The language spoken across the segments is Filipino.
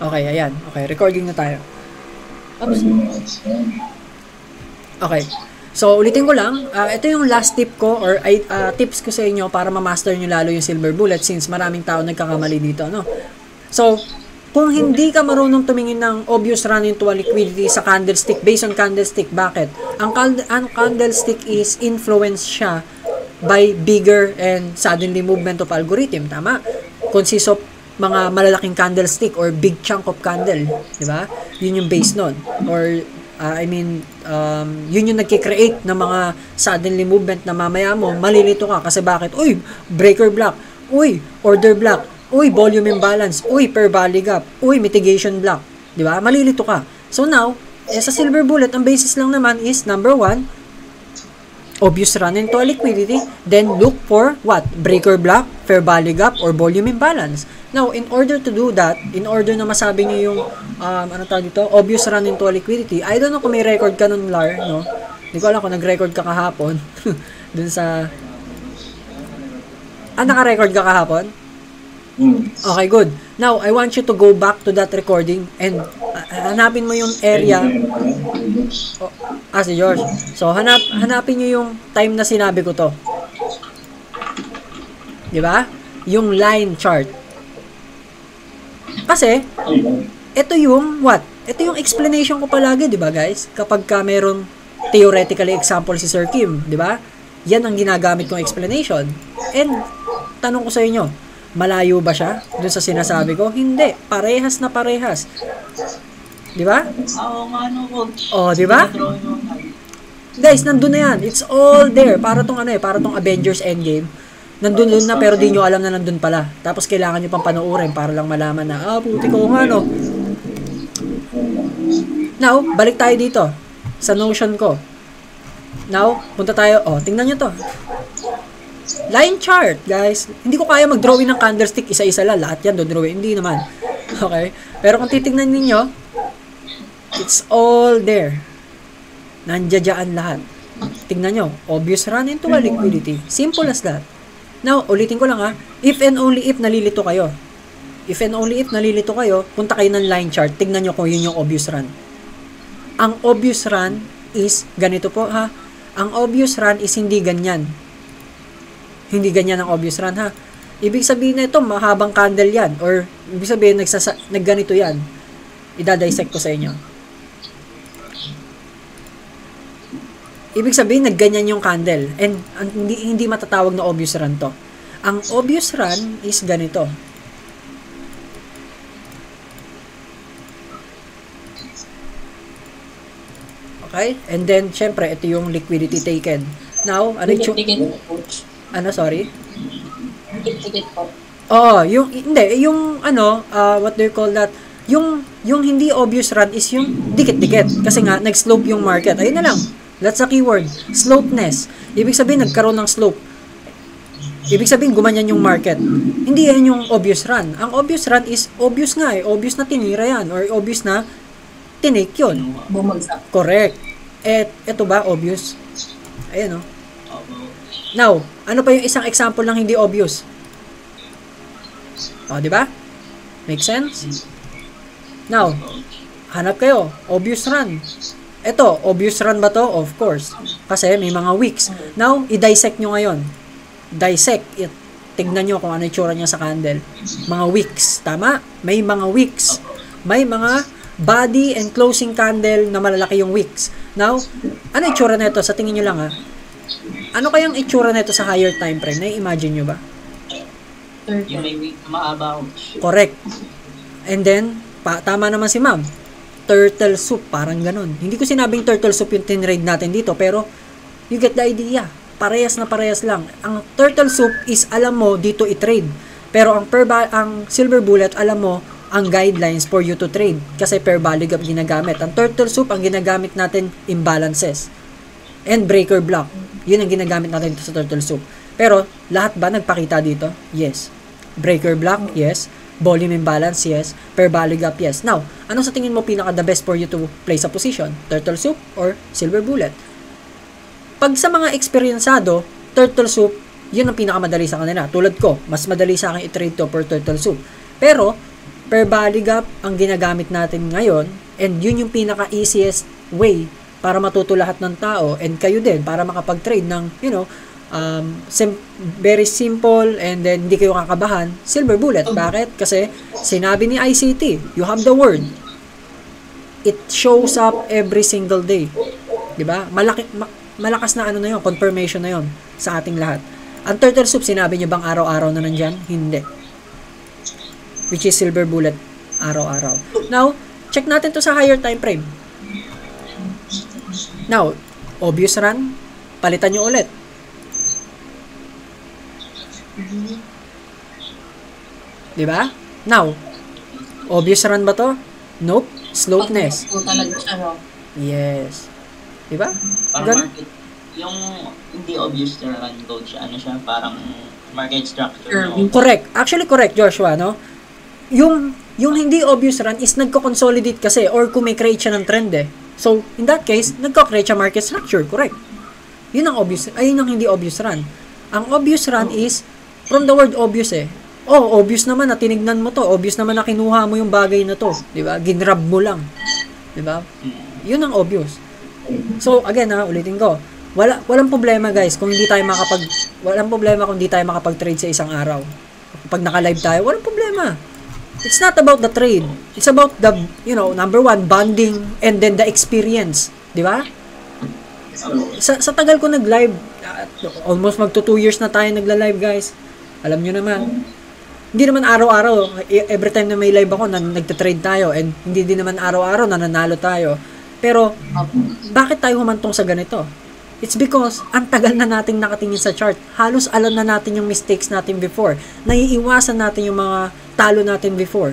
Okay, ayan. Okay, recording na tayo. Oops. Okay. So, ulitin ko lang. Ito yung last tip ko or tips ko sa inyo para ma-master nyo lalo yung Silver Bullet since maraming tao nagkakamali dito, no? So, kung hindi ka marunong tumingin ng obvious run into a liquidity sa candlestick based on candlestick, bakit? Ang candlestick is influenced siya by bigger and suddenly movement of algorithm, tama? Consists of mga malalaking candlestick or big chunk of candle, di ba? Yun yung base nun. Or, yun yung nagkikreate ng mga suddenly movement na mamaya mo, malilito ka. Kasi bakit? Uy, breaker block. Uy, order block. Uy, volume imbalance. Uy, per value gap. Uy, mitigation block. Di ba? Malilito ka. So now, sa Silver Bullet, ang basis lang naman is, number 1, obvious run into a liquidity. Then, look for what? Breaker block, fair value gap, or volume imbalance. Now, in order to do that, in order na masabi niyo yung, obvious run into a liquidity, I don't know kung may record ka nun, Lar, no? Hindi ko alam kung nag-record ka kahapon. Dun sa... naka-record ka kahapon? Okay, good. Now, I want you to go back to that recording and hanapin mo yung area. Si George. So, hanapin nyo yung time na sinabi ko to. Di ba? Yung line chart. Kasi, ito yung what? Ito yung explanation ko palagi, di ba guys? Kapag ka meron theoretically example si Sir Kim, di ba? Yan ang ginagamit kong explanation. And, tanong ko sa inyo, malayo ba siya dun sa sinasabi ko? Hindi. Parehas na parehas. Di ba? Oo nga, no, coach. Di ba? Guys, nandun na yan. It's all there. Para tong para tong Avengers Endgame. Nandun na pero di nyo alam na nandun pala. Tapos kailangan nyo pang panoorin para lang malaman na, puti ko nga, no. Now, balik tayo dito sa notion ko. Now, punta tayo. Tingnan nyo to. Line chart, guys. Hindi ko kaya mag-drawing ng candlestick isa-isa lang. Lahat yan, drawing. Hindi naman. Okay? Pero kung titignan ninyo, it's all there. Nandiyan lahat. Tingnan nyo. Obvious run into a liquidity. Simple as that. Now, ulitin ko lang if and only if nalilito kayo. If and only if nalilito kayo, punta kayo ng line chart. Tingnan nyo kung yun yung obvious run. Ang obvious run is, ganito po Ang obvious run is hindi ganyan. Hindi ganyan ang obvious run, Ibig sabihin na ito, mahabang candle yan. Or, ibig sabihin, nagganito yan. Idadissect ko sa inyo. Ibig sabihin, nagganyan yung candle. And, hindi matatawag na obvious run to. Ang obvious run is ganito. Okay? And then, syempre, ito yung liquidity taken. Now, sorry? Ticket po. What do you call that? Yung hindi obvious run is yung dikit-dikit. Kasi nga, nag-slope yung market. Ayun na lang. That's a keyword. Slopeness. Ibig sabihin, nagkaroon ng slope. Ibig sabihin, gumanyan yung market. Hindi yan yung obvious run. Ang obvious run is obvious nga Obvious na tinira yan. Or obvious na tinake yun. Bumagsak. Correct. Ito ba obvious? Ayan, Now, ano pa yung isang example ng hindi obvious? Di ba? Make sense? Now, hanap kayo. Obvious run. Ito, obvious run ba to? Of course. Kasi may mga wicks. Now, i-dissect nyo ngayon. Dissect. Tignan nyo kung ano yung tsura niya sa candle. Mga wicks. Tama? May mga wicks. May mga body and closing candle na malalaki yung wicks. Now, ano yung tsura nito? Sa tingin nyo lang Ano kayang itsura nito sa higher time frame? Na-imagine nyo ba? Yung may week na maaba. Correct. And then, tama naman si ma'am. Turtle soup, parang ganun. Hindi ko sinabing turtle soup yung tinrade natin dito, pero you get the idea. Parehas na parehas lang. Ang turtle soup is, alam mo, dito i-trade. Pero ang Silver Bullet, alam mo, ang guidelines for you to trade. Kasi per value gap ginagamit. Ang turtle soup, ang ginagamit natin, imbalances. And breaker block. Yun ang ginagamit natin dito sa turtle soup. Pero, lahat ba nagpakita dito? Yes. Breaker block? Yes. Volume imbalance? Yes. Per value gap? Yes. Now, ano sa tingin mo pinaka the best for you to place a position? Turtle soup or Silver Bullet? Pag sa mga eksperyensado, turtle soup, yun ang pinakamadali sa kanila. Tulad ko, mas madali sa akin i-trade to per turtle soup. Pero, per valley gap ang ginagamit natin ngayon, and yun yung pinaka-easiest way para matuto lahat ng tao, and kayo din, para makapag-trade ng, very simple, and then hindi kayo kakabahan, silver bullet. Bakit? Kasi sinabi ni ICT, you have the word. It shows up every single day. Diba? Malakas na na yun, confirmation na yun sa ating lahat. Ang turtle soup, sinabi niyo bang araw-araw na nandyan? Hindi. Which is silver bullet, araw-araw. Now, check natin to sa higher time frame. Now, obvious run, palitan nyo ulit. Diba? Now, obvious run ba to? Nope. Slopeness. Talaga siya, no? Yes. Diba? Parang market, yung hindi obvious na run coach, ano siya, parang market structure. No? Correct. Actually, correct, Joshua, no? Yung hindi obvious run is nagko-consolidate kasi, or kung may create siya ng trend eh. So, in that case, nagko-create siya market structure. Correct. Yun ang obvious, ay yun ang hindi obvious run. Ang obvious run is, from the word obvious eh. Oh, obvious naman na tinignan mo to. Obvious naman na kinuha mo yung bagay na to. Diba? Ginrab mo lang. Diba? Yun ang obvious. So, again ulitin ko. Walang problema guys kung hindi tayo makapag-trade sa isang araw. Pag naka-live tayo, walang problema. It's not about the trade. It's about the, number one, bonding, and then the experience. Di ba? Sa tagal ko nag-live, almost magto 2 years na tayo nagla-live guys. Alam nyo naman. Hindi naman araw-araw, every time na may live ako, nagte-trade tayo, and hindi din naman araw-araw na nanalo tayo. Pero, bakit tayo humantong sa ganito? It's because, ang tagal na nating nakatingin sa chart. Halos alam na natin yung mistakes natin before. Naiiwasan natin yung mga talo natin before.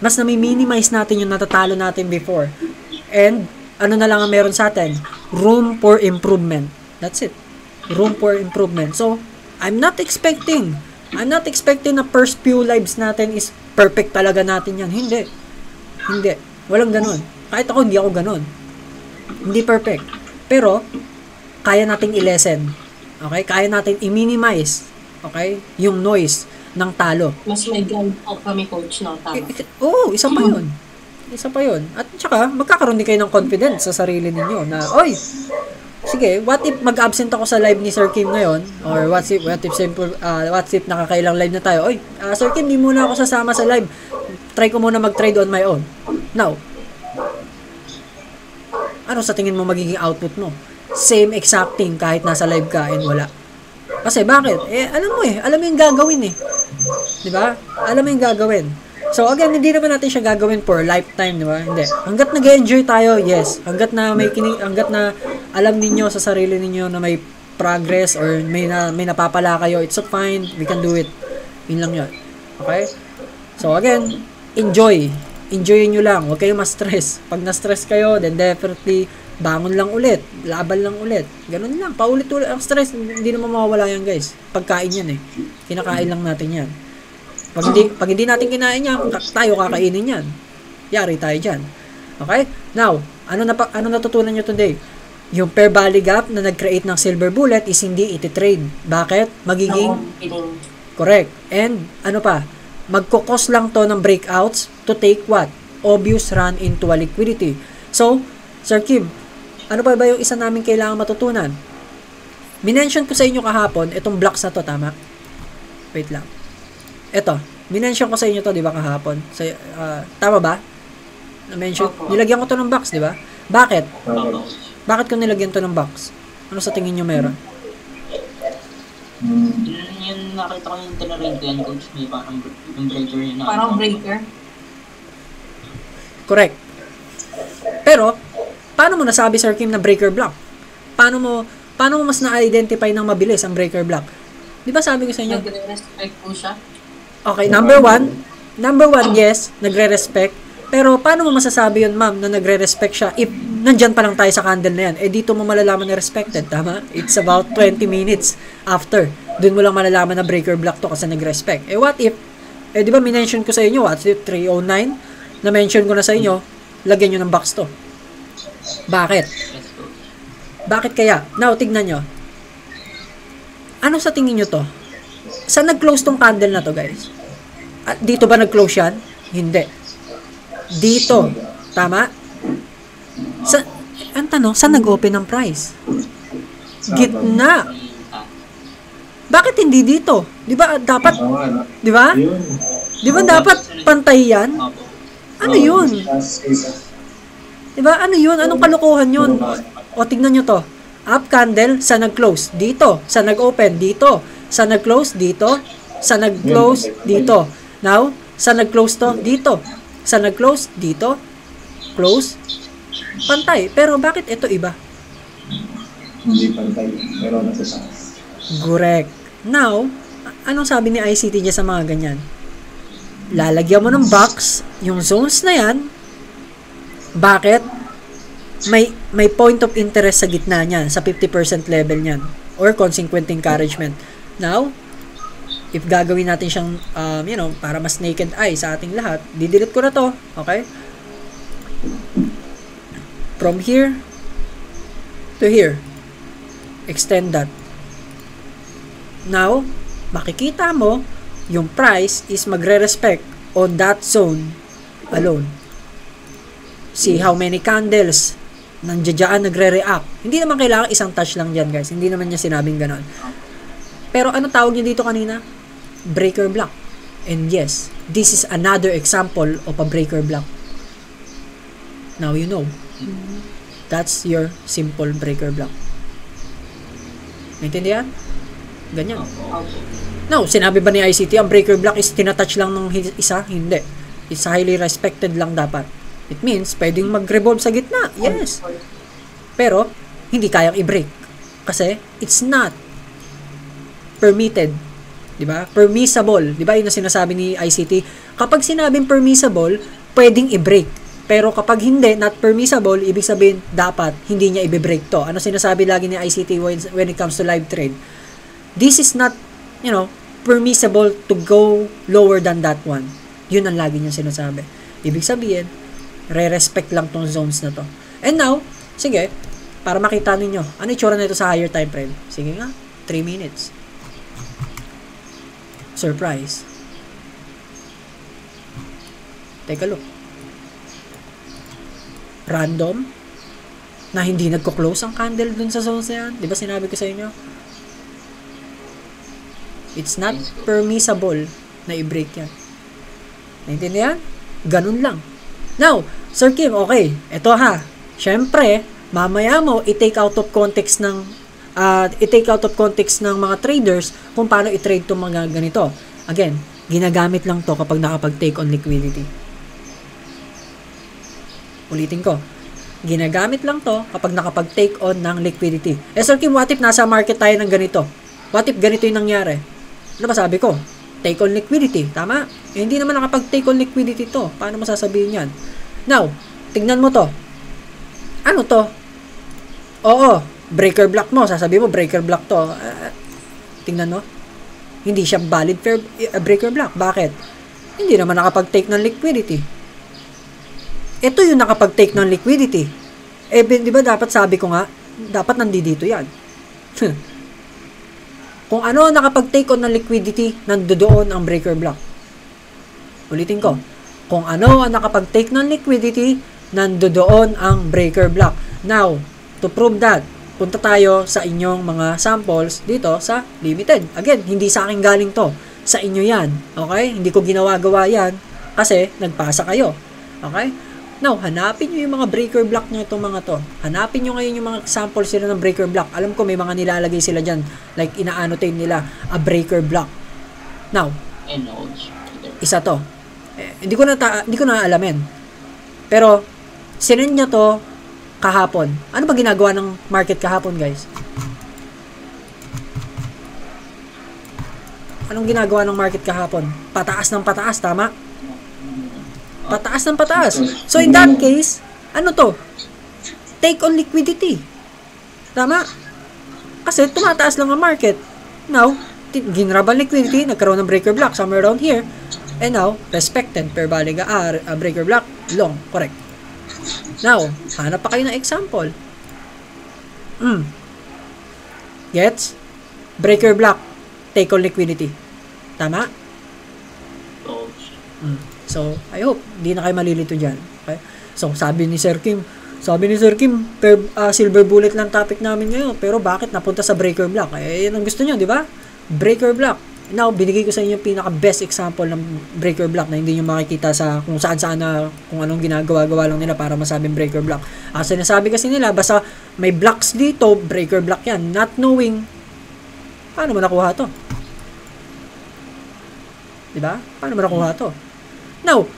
Mas na-minimize natin yung natatalo natin before. And, ano na lang ang meron sa atin? Room for improvement. That's it. Room for improvement. So, I'm not expecting na first few lives natin is perfect talaga natin yan. Hindi. Walang ganun. Kahit ako, hindi ako ganun. Hindi perfect. Pero, kaya nating i-lessen. Okay? Kaya natin i-minimize. Okay? Yung noise ng talo. Mas may ground out kami coach ng tama. Oo, isa pa yun. At saka, magkakaroon din kayo ng confidence sa sarili ninyo na, oy, sige, what if mag-absent ako sa live ni Sir Kim ngayon? Or what if nakakailang live na tayo? Oy, Sir Kim, di muna ako sasama sa live. Try ko muna mag-trade on my own. Now, ano sa tingin mo magiging output mo? Same exact thing kahit nasa live ka and wala. Kasi bakit? Alam mo yung gagawin eh. Di ba? Alam mo yung gagawin. So again, hindi naman natin siya gagawin for lifetime, di ba? Hindi. Hanggat nag-enjoy tayo, yes. Hanggat na alam ninyo sa sarili ninyo na may progress or may napapala kayo, it's fine. We can do it. Yun lang yun. Okay? So again, enjoy. Enjoyin nyo lang. Huwag kayong ma-stress. Pag na-stress kayo, then definitely bangon lang ulit. Laban lang ulit. Ganun lang. Paulit-ulit. Ang stress, hindi naman mawawala yan guys. Pagkain yan eh. Kinakain lang natin yan. Pag hindi natin kinain yan, tayo kakainin yan. Yari tayo dyan. Okay? Now, ano natutunan nyo today? Yung per valley gap na nag-create ng silver bullet is hindi iti-trade. Bakit? Magiging correct. And ano pa? Magkukos lang to ng breakouts to take what? Obvious run into a liquidity. So, Sir Kim, ano pa ba yung isa namin kailangan matutunan? Minention ko sa inyo kahapon, itong blocks na to, tama? Wait lang. Ito, minention ko sa inyo to, di ba, kahapon? Tama ba? Na-mention, nilagyan ko to ng box, di ba? Bakit? Bakit ko nilagyan to ng box? Ano sa tingin nyo meron? Yun nakita ko yung tinarate ko yan, coach. May parang yung breaker yun. Parang breaker? Correct. Pero, paano mo nasabi, Sir Kim, na breaker block? Paano mo mas na-identify ng mabilis ang breaker block? Di ba sabi ko sa inyo? Nagre-respect po siya. Okay, number one, yes, nagre-respect. Pero, paano mo masasabi yun, ma'am, na nagre-respect siya if nandyan pa lang tayo sa candle na yan? Dito mo malalaman na respected, tama? It's about 20 minutes after. Doon mo lang malalaman na breaker block to kasi nag-respect. What if, di ba minention ko sa inyo, what's it, 309? Na-mention ko na sa inyo, lagyan nyo ng box to. Bakit? Bakit kaya? Now, tignan nyo. Ano sa tingin nyo to? Saan nag-close tong candle na to, guys? Dito ba nag-close yan? Hindi. dito. Tama? Sa, ang tanong, saan nag-open ang price? Gitna. Bakit hindi dito? Di ba dapat, di ba? Di ba dapat pantay yan? Ano yun? Di ba? Ano yun? Anong kalokohan yun? O, tignan nyo to. Up candle, sa nag-close? Dito. Sa nag-open? Dito. Sa nag-close? Dito. Sa nag-close? Dito. Now, sa nag-close to? Dito. Sa nag-close? Dito. Close. Pantay. Pero bakit ito iba? Hindi pantay. Pero nasa Correct. Now, anong sabi ni ICT dyan sa mga ganyan? Lalagyan mo ng box yung zones na yan. Bakit? May point of interest sa gitna niyan, sa 50% level niyan, or consequent encouragement. Now, if gagawin natin siyang, para mas naked eye sa ating lahat, didelete ko na to, okay? From here to here, extend that. Now, makikita mo, yung price is magre-respect on that zone alone. See how many candles nandiyan nagre-react. Hindi naman kailangan isang touch lang dyan, guys. Hindi naman niya sinabing ganon. Pero ano tawag niya dito kanina? Breaker block. And yes, this is another example of a breaker block. Now you know. That's your simple breaker block. Naintindihan? Ganyan. Now, sinabi ba ni ICT, ang breaker block is tinatouch lang ng isa? Hindi. It's highly respected lang dapat. It means, pwedeng mag-revolve sa gitna. Yes. Pero, hindi kayang i-break. Kasi, it's not permitted. Diba? Permissible. Diba yun na sinasabi ni ICT? Kapag sinabing permissible, pwedeng i-break. Pero kapag hindi, not permissible, ibig sabihin, dapat, hindi niya i-break to. Ano sinasabi lagi ni ICT when it comes to live trade? This is not, permissible to go lower than that one. Yun ang lagi niya sinasabi. Ibig sabihin, re-respect lang tong zones na to. And now, sige, para makita ninyo, ano itsura na ito sa higher time frame? Sige nga, 3 minutes. Surprise. Take a look. Random, na hindi nagko-close ang candle dun sa zones na yan. Di ba sinabi ko sa inyo? It's not permissible na i-break yan. Naintindihan? Ganun lang. Now, Sir Kim, okay, eto ha. Syempre, mamaya mo i-take out of context ng mga traders kung paano i-trade tong mga ganito. Again, ginagamit lang to kapag nakapag-take on liquidity. Ulitin ko. Ginagamit lang to kapag nakapag-take on ng liquidity. Sir Kim, what if nasa market tayo ng ganito? What if ganito yung nangyari? Ano ba sabi ko? Take on liquidity. Tama? Hindi naman nakapag-take on liquidity to. Paano mo sasabihin yan? Now, tignan mo to. Ano to? Oo, breaker block mo. Sasabihin mo, breaker block to. Tignan mo. Hindi siya valid breaker block. Bakit? Hindi naman nakapag-take ng liquidity. Ito yung nakapag-take ng liquidity. Di ba dapat sabi ko nga, dapat nandito yan. Kung ano nakapag-take on ng liquidity, nandoon ang breaker block. Ulitin ko. Kung ano ang nakapag-take ng liquidity, nandoon ang breaker block. Now, to prove that, punta tayo sa inyong mga samples dito sa limited. Again, hindi sa akin galing to. Sa inyo yan. Okay? Hindi ko ginawa-gawa yan kasi nagpasa kayo. Okay? Now, hanapin nyo yung mga breaker block nyo itong mga to. Hanapin nyo ngayon yung mga samples sila ng breaker block. Alam ko may mga nilalagay sila dyan. Like, ina-annotate nila a breaker block. Now, isa to. Hindi ko na alamin. Pero, sinend niya to kahapon. Ano ba ginagawa ng market kahapon, guys? Anong ginagawa ng market kahapon? Pataas ng pataas, tama? Pataas ng pataas. So, in that case, ano to? Take on liquidity. Tama? Kasi tumataas lang ang market. Now, ginrab ang liquidity, nagkaroon ng breaker block somewhere around here. And now, respected per baliga breaker block, long. Correct. Now, hanap pa kayo ng example. Gets? Breaker block, take on liquidity. Tama? So, So, I hope, di na kayo malilito dyan. Okay? So, sabi ni Sir Kim, silver bullet lang topic namin ngayon, pero bakit napunta sa breaker block? Yan ang gusto nyo, di ba? Breaker block. Now, binigay ko sa inyo yung pinaka-best example ng breaker block na hindi nyo makikita sa kung saan-saan na kung anong ginagawa-gawa lang nila para masabing breaker block. Sinasabi kasi nila, basta may blocks dito, breaker block yan. Not knowing, paano mo nakuha to? Diba? Paano mo nakuha to? Now,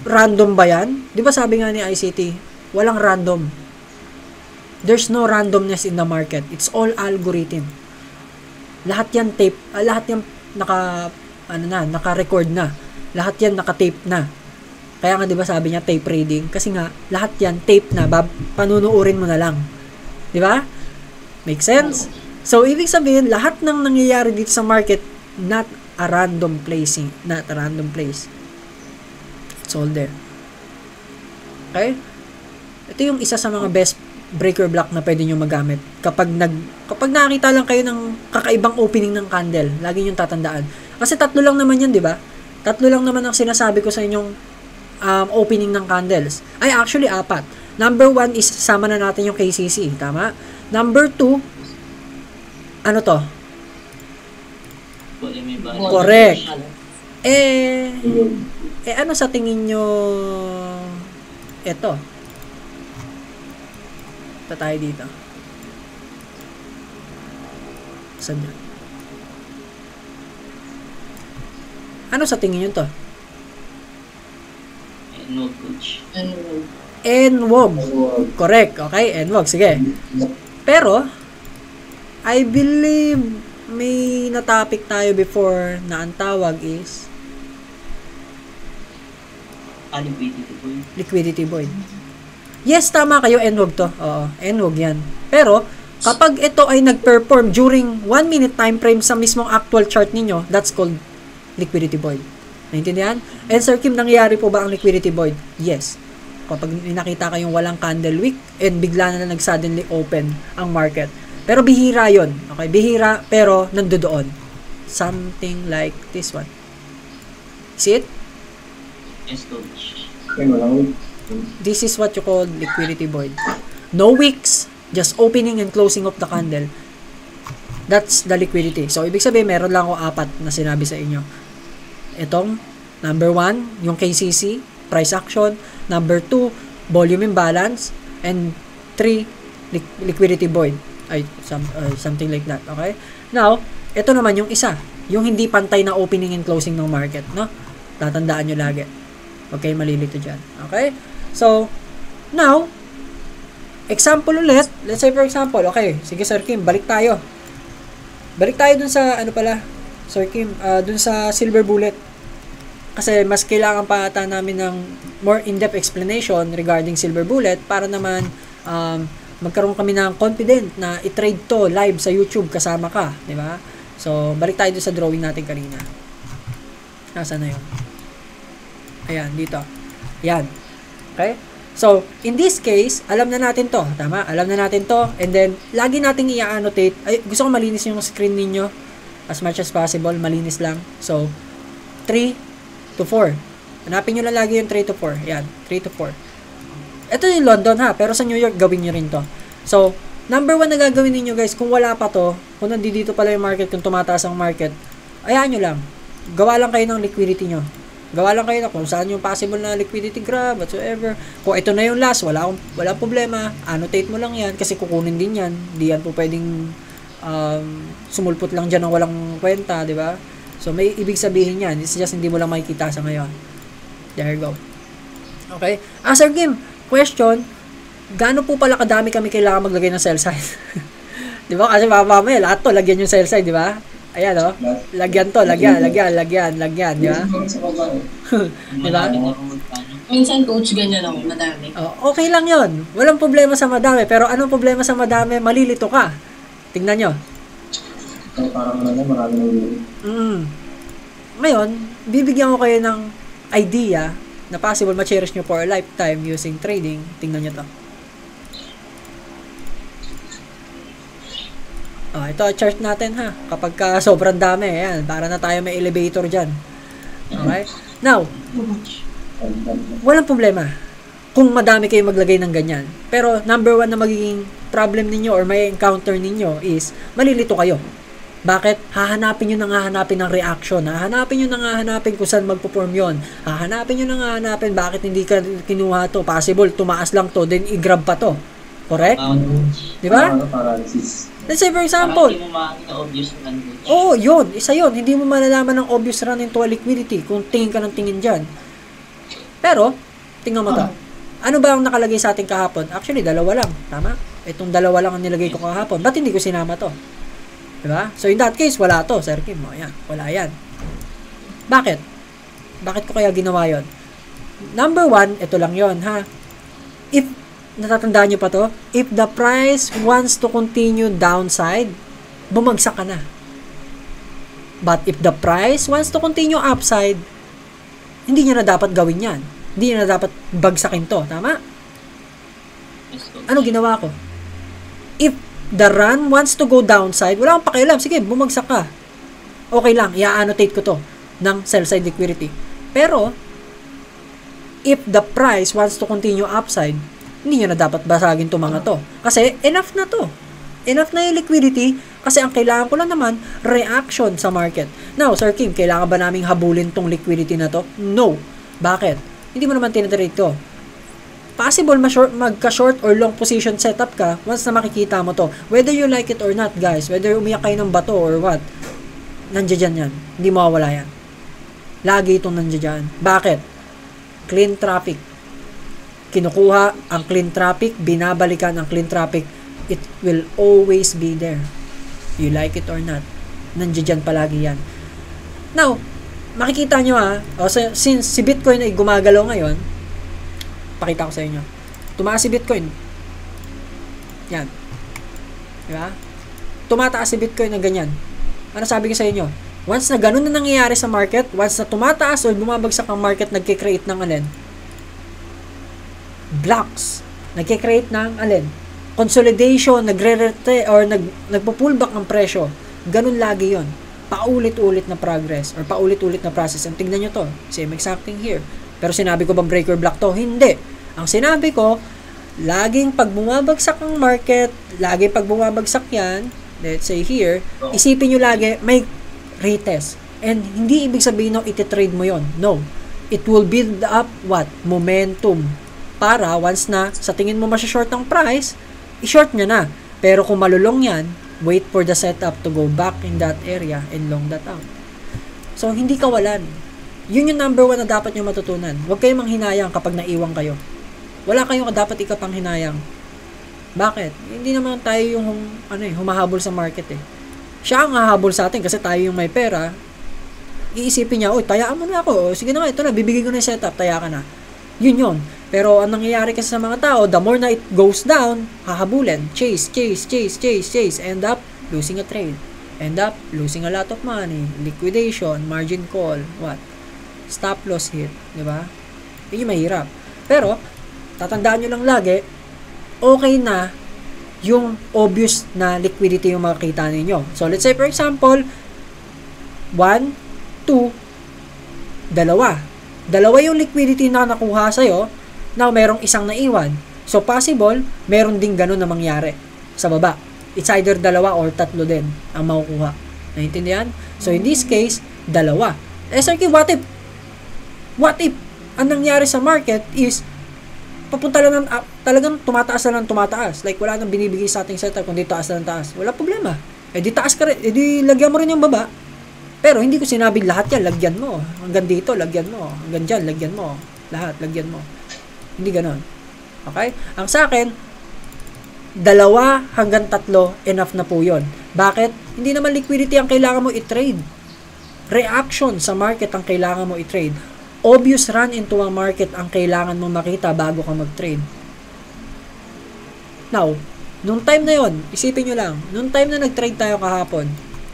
random ba yan? Diba sabi nga ni ICT, walang random. There's no randomness in the market. It's all algorithm. Lahat yan tape, lahat yan naka-record na. Lahat yan naka-tape na. Kaya nga 'di ba sabi niya tape reading kasi nga lahat yan tape na, panunuorin mo na lang. 'Di ba? Make sense? So ibig sabihin lahat ng nangyayari dito sa market not a random placing, not a random place. It's all there. Okay? Ito yung isa sa mga best breaker block na pwede nyo magamit. Kapag nakita lang kayo ng kakaibang opening ng candle, lagi nyo tatandaan. Kasi 3 lang naman yan, di ba? 3 lang naman ang sinasabi ko sa inyong opening ng candles. Ay, actually, 4. Number 1 is, sama na natin yung KCC. Tama? Number 2, ano to? Correct. Ano sa tingin nyo ito? Ito tayo dito. Saan yan? Ano sa tingin nyo to? Enwog, coach. Enwog. Correct. Okay, enwog. Sige. Pero, I believe may na-topic tayo before na ang tawag is liquidity void. Yes, tama kayo, enwog to. Oo, enwog yan. Pero, kapag ito ay nag-perform during 1 minute time frame sa mismong actual chart ninyo, that's called liquidity void. Naintindihan? And Sir Kim, nangyayari po ba ang liquidity void? Yes. Kapag nakita kayong walang candle wick and bigla na nag-suddenly open ang market. Pero bihira yon. Okay, bihira pero nandoon. Something like this one. See it? Yes, coach. This is what you call liquidity void. No wicks, just opening and closing of the candle. That's the liquidity. So, ibig sabihin, meron lang ako 4 na sinabi sa inyo. Itong, number 1, yung KCC, price action. Number 2, volume imbalance. And 3, liquidity void. Something like that. Okay? Now, ito naman yung isa. Yung hindi pantay na opening and closing ng market. No? Tatandaan nyo lagi. Okay, malilito dyan. Okay? So, now, example ulit. Let's say for example, okay, sige Sir Kim, balik tayo. Balik tayo dun sa, Sir Kim, dun sa silver bullet. Kasi mas kailangan pa ata namin ng more in-depth explanation regarding silver bullet para naman magkaroon kami ng confident na i-trade to live sa YouTube kasama ka. Di ba? So, balik tayo dun sa drawing natin kanina. Nasaan na yun? Ayan, dito. Ayan. Okay? So, in this case, alam na natin to. Tama? Alam na natin to. And then, lagi nating i-annotate. Ay, gusto ko malinis yung screen ninyo. As much as possible. Malinis lang. So, 3 to 4. Hanapin nyo lang lagi yung 3 to 4. Ayan. 3 to 4. Ito yung London ha. Pero sa New York, gawin nyo rin to. So, number 1 na gagawin ninyo guys, kung wala pa to, kung nandito pala yung market, kung tumataas ang market, ayan nyo lang. Gawa lang kayo ng liquidity nyo. Gawa lang kayo na kung saan yung possible na liquidity grab, whatsoever. Kung ito na yung last, wala problema. Annotate mo lang yan kasi kukunin din yan. Di yan po pwedeng sumulpot lang dyan ng walang kwenta, di ba? So, may ibig sabihin yan. It's just hindi mo lang makikita sa ngayon. There you go. Okay? Sir Kim, question, gaano po pala kadami kami kailangan maglagay ng sell side? Di ba? Kasi mamaya, lahat to, lagyan yung sell side, di ba? Ayan, oh. Lagyan to, lagyan, di ba? Di ba? Minsan, coach, ganyan ako, madami. Oh, okay lang yon. Walang problema sa madami. Pero anong problema sa madami? Malilito ka. Tingnan nyo. Parang marami Ngayon, bibigyan ko kayo ng idea na possible ma-cherish nyo for a lifetime using trading. Tingnan nyo to. Ito chart natin ha. Kapag ka sobrang dami, ayan, para na tayo may elevator dyan. Okay? Now, Walang problema kung madami kayo maglagay ng ganyan. Pero number one na magiging problem ninyo or may encounter ninyo is malilito kayo. Bakit? Hahanapin nyo nang hahanapin ng reaction. Hahanapin nyo nang hahanapin kung saan magpo-form yun. Hahanapin nyo nang hahanapin bakit hindi ka kinuha to. Possible, tumaas lang to, then i-grab pa to. Correct? Di ba? Paralysis. Let's say for example, Parang hindi mo makakita obvious run, coach. oo, yun. Isa yun. Hindi mo malalaman ng obvious run into a liquidity kung tingin ka ng tingin dyan. Pero, tingnan mo to. Ano ba ang nakalagay sa ating kahapon? Actually, dalawa lang. Tama? Itong dalawa lang ang nilagay ko kahapon. Ba't hindi ko sinama to? Diba? So, in that case, wala to, Sir Kim. O, yan. Wala yan. Bakit? Bakit ko kaya ginawa yon? Number one, ito lang yon ha? If, natatandaan nyo pa to? If the price wants to continue downside, bumagsak ka na. But if the price wants to continue upside, hindi niya na dapat gawin yan. Hindi niya na dapat bagsakin to. Tama? Yes, coach. Ano ginawa ko? If the run wants to go downside, wala akong pakialam. Sige, bumagsak ka. Okay lang, i-annotate ko to ng sell-side liquidity. Pero, if the price wants to continue upside, hindi nyo na dapat basagin to mga to. Kasi, enough na to. Enough na yung liquidity kasi ang kailangan ko lang naman, reaction sa market. Now, Sir Kim, kailangan ba naming habulin tong liquidity na to? No. Bakit? Hindi mo naman tinatrade to. Possible magka-short or long position setup ka once na makikita mo to. Whether you like it or not, guys. Whether umiyak kayo ng bato or what. Nandiyan yan. Hindi mawawala yan. Lagi itong nandiyan. Bakit? Clean traffic. Kinukuha ang clean traffic, binabalikan ang clean traffic. It will always be there. You like it or not. Nandiyan palagi yan. Now, makikita nyo since si Bitcoin ay gumagalaw ngayon, pakita ko sa inyo. Tumaas si Bitcoin. Yan. Diba? Tumataas si Bitcoin ng ganyan. Ano sabi ko sa inyo? Once na ganun na nangyayari sa market, once na tumataas o bumabagsak ang market, nagkikreate ng alin? Blocks. Nagkikreate ng alin? Consolidation, nagpo-pullback ang presyo. Ganun lagi yon. Paulit-ulit na progress or paulit-ulit na process. Ang tingnan nyo to. Same exact thing here. Pero sinabi ko bang breaker block to? Hindi. Ang sinabi ko, laging pag bumabagsak ang market, laging pag bumabagsak yan, let's say here, isipin nyo lagi, may retest. And hindi ibig sabihin no, iti-trade mo yon. No. It will build up what? Momentum. Para once na sa tingin mo masya-short ang price, i-short nyo na. Pero kung malulong yan, wait for the setup to go back in that area and long that out. So, hindi kawalan. Yun yung number one na dapat nyo matutunan. Huwag kayong manghinayang kapag naiwang kayo. Wala kayong dapat ikapang hinayang. Bakit? Hindi naman tayo yung humahabol sa market eh. Siya ang hahabol sa atin kasi tayo yung may pera. Iisipin niya, tayaan mo na ako. Sige na nga, ito na, bibigay ko na yung setup, taya ka na. Yun yun. Pero ang nangyayari kasi sa mga tao, the more na it goes down, hahabulin. Chase. End up losing a trade. End up losing a lot of money. Liquidation, margin call, what? Stop loss hit. Diba? Yun yung mahirap. Pero, tatandaan nyo lang lagi, okay na yung obvious na liquidity yung makikita ninyo. So, let's say for example, 1, 2, 2. Dalawa yung liquidity na nakuha sa'yo. Now, merong isang naiwan. So, possible, meron ding ganun na mangyari sa baba. It's either 2 or 3 din ang makukuha. Naintindihan? So, in this case, 2. SRK, what if? What if? Ang nangyari sa market is, papunta lang talagang tumataas na lang tumataas. Like, wala nang binibigay sa ating setup kundi taas na lang taas. Wala problema. Di taas ka rin. Di lagyan mo rin yung baba. Pero, hindi ko sinabing lahat yan, lagyan mo. Hanggang dito, lagyan mo. Hanggang dyan, lagyan mo. Lahat, lagyan mo. Hindi ganon. Okay? Ang sa akin, 2 hanggang 3, enough na po yun. Bakit? Hindi naman liquidity ang kailangan mo i-trade. Reaction sa market ang kailangan mo i-trade. Obvious run into a market ang kailangan mo makita bago ka mag-trade. Now, nung time na yon, isipin nyo lang, nung time na nag-trade tayo kahapon,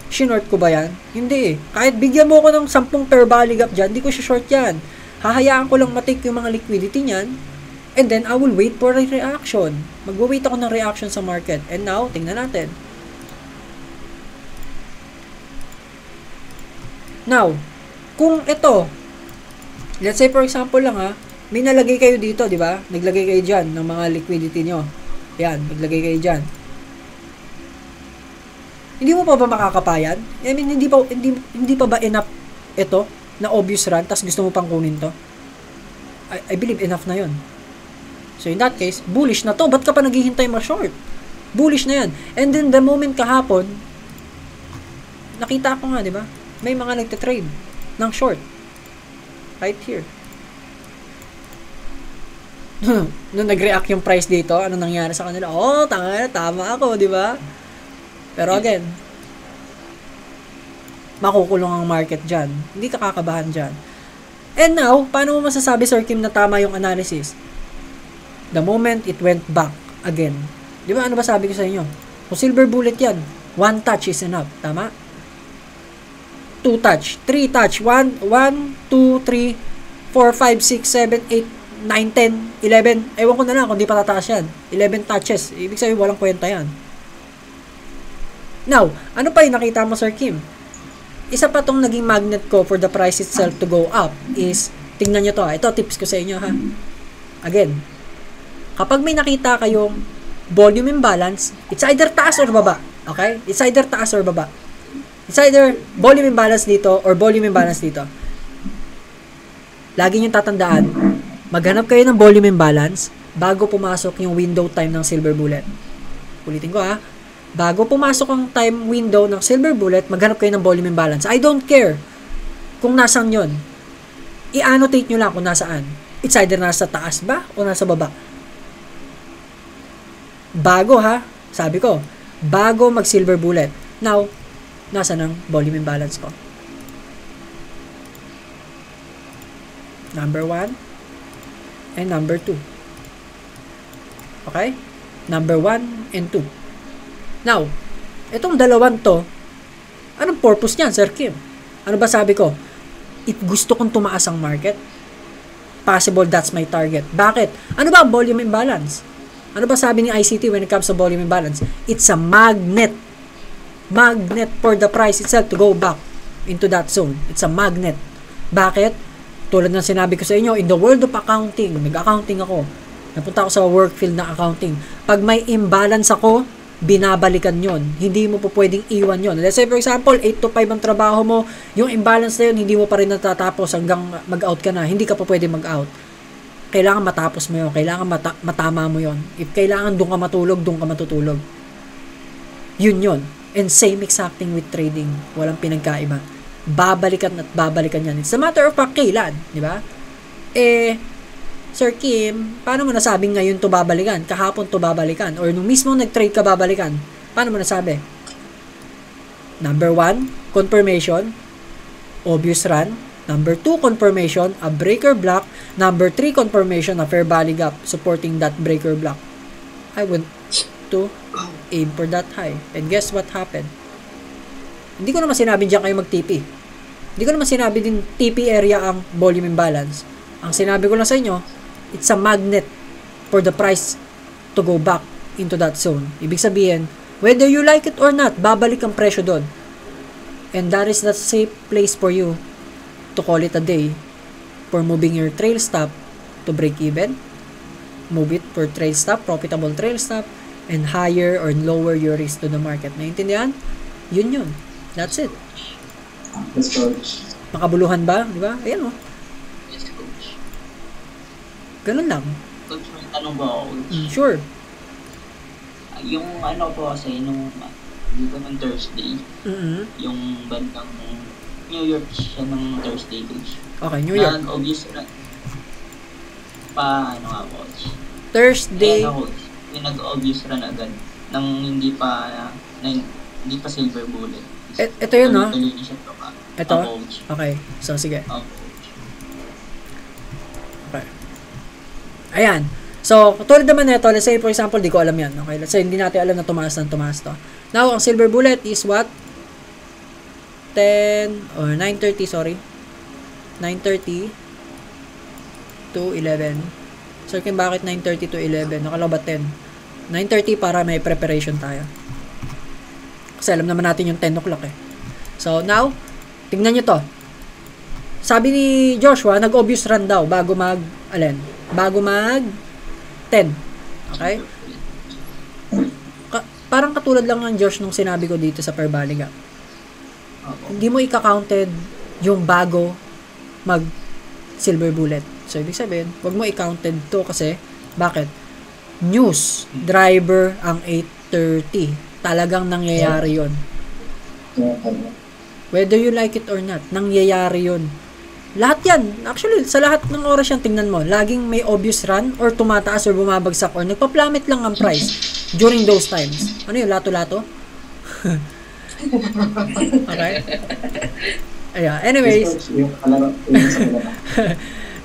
sinort ko ba yan? Hindi eh. Kahit bigyan mo ko ng 10 pair bally gap dyan, hindi ko short yan. Hahayaan ko lang matik yung mga liquidity niyan. And then, I will wait for a reaction. Mag-wait ako ng reaction sa market. And now, tingnan natin. Now, kung ito, Let's say for example lang may nalagay kayo dito, di ba? Naglagay kayo dyan ng mga liquidity nyo. Yan, naglagay kayo dyan. Hindi mo pa ba makakapayan? I mean, hindi pa ba enough ito na obvious run, tas gusto mo pang kunin to? I believe enough na yon. So in that case, bullish na to. Ba't ka pa naghihintay ma-short? Bullish na yan. And then the moment kahapon, nakita ko nga, di ba? May mga nagte-trade ng short. Right here. Nung nag-react yung price dito, ano nangyari sa kanila? Oh, tama ako, di ba? Pero again, makukulong ang market dyan. Hindi ka kakabahan dyan. And now, paano mo masasabi, Sir Kim, na tama yung analysis? The moment it went back again. Di ba, ano ba sabi ko sa inyo? Kung silver bullet yan, 1 touch is enough. Tama? 2 touch, 3 touch, 1, 2, 3, 4, 5, 6, 7, 8, 9, 10, 11. Ewan ko na lang kung di pa tataas yan. 11 touches. Ibig sabihin, walang kwenta yan. Now, ano pa yung nakita mo, Sir Kim? Isa pa tong naging magnet ko for the price itself to go up is, tingnan nyo to Ito, tips ko sa inyo ha. Again, kapag may nakita kayong volume imbalance, it's either taas or baba. Okay? It's either taas or baba. It's either volume imbalance dito or volume imbalance dito. Lagi nyo tatandaan, maghanap kayo ng volume imbalance bago pumasok yung window time ng silver bullet. Ulitin ko bago pumasok ang time window ng silver bullet, maghanap kayo ng volume imbalance. I don't care kung nasaan yon. I-annotate nyo lang kung nasaan. It's either nasa taas ba o nasa baba. Bago sabi ko, bago mag silver bullet. Now, nasa ng volume imbalance ko. Number 1 and number 2. Okay? Number 1 and 2. Now, itong dalawang to, anong purpose niyan, Sir Kim? Ano ba sabi ko? Gusto kong tumaas ang market. Possible that's my target. Bakit? Ano ba ang volume imbalance? Ano ba sabi ni ICT when it comes to volume imbalance? It's a magnet. Magnet for the price itself to go back into that zone. It's a magnet. Bakit? Tulad ng sinabi ko sa inyo, in the world of accounting, nag-accounting ako. Napunta ako sa work field na accounting. Pag may imbalance ako, binabalikan yon. Hindi mo po pwedeng iwan yon. Let's say for example, 8 to 5 ang trabaho mo, yung imbalance na yun, hindi mo pa rin natatapos hanggang mag-out ka na. Hindi ka pa pwede mag-out. Kailangan matapos mo yun. Kailangan matama mo yon. If kailangan doon ka matulog, doon ka matutulog. Yun. And same exact thing with trading. Walang pinagkaiba. Babalikan at babalikan yan. It's a matter of fact, kailan? Di ba? Sir Kim, paano mo nasabing ngayon to babalikan? Kahapon to babalikan? Or nung mismo nag-trade ka babalikan? Paano mo nasabi? Number 1, confirmation. Obvious run. Number 2, confirmation. A breaker block. Number 3, confirmation. A fair value gap supporting that breaker block. I went to aim for that high. And guess what happened? Hindi ko naman sinabi diyan kayo mag-TP. Hindi ko naman sinabi din TP area ang volume imbalance. Ang sinabi ko lang sa inyo, it's a magnet for the price to go back into that zone. Ibig sabihin, whether you like it or not, babalik ang presyo doon. And that is the safe place for you to call it a day for moving your trail stop to break even. Move it for trail stop, profitable trail stop, and higher or lower your risk to the market. Naintindihan? Yun. That's it. Yes, coach. Makabuluhan ba? Di ba? Ayan Yes, coach. Ganun lang. Coach, may tanong ba ako, coach? Sure. Yung po kasi, dito ng Thursday, yung bandang New York siya ng Thursday, coach. Okay, New York. Obvious na, coach. Thursday. Coach, yung nag-obvious run agad, nang hindi pa silver bullet. Ito yun, no? Ito? Coach. Okay. So, sige. Coach. Okay. Ayan. So, tulad naman nito, let's say, for example, di ko alam yan. Okay? Let's say, hindi natin alam na tumaas to. Now, ang silver bullet is what? 9:30, sorry. 9:30 to 11. So, bakit 9:30 to 11? Nakala ba 10? 9:30 para may preparation tayo. Kasi alam naman natin yung 10 o'clock eh. So, now, tingnan nyo to. sabi ni Joshua, nag-obvious run daw bago bago mag 10. Okay? Parang katulad lang ng Josh nung sinabi ko dito sa Perbali Gap. Hindi mo ika-counted yung bago mag silver bullet. So, ibig sabihin, wag mo i-counted to kasi, bakit? News, driver ang 8:30. Talagang nangyayari yon. Whether you like it or not, nangyayari yon. Lahat yan. Actually, sa lahat ng oras yan, tingnan mo, laging may obvious run or tumataas or bumabagsak or nagpa-plummet lang ang price during those times. Ano yun? Lato-lato? Okay? Ayan. Anyways.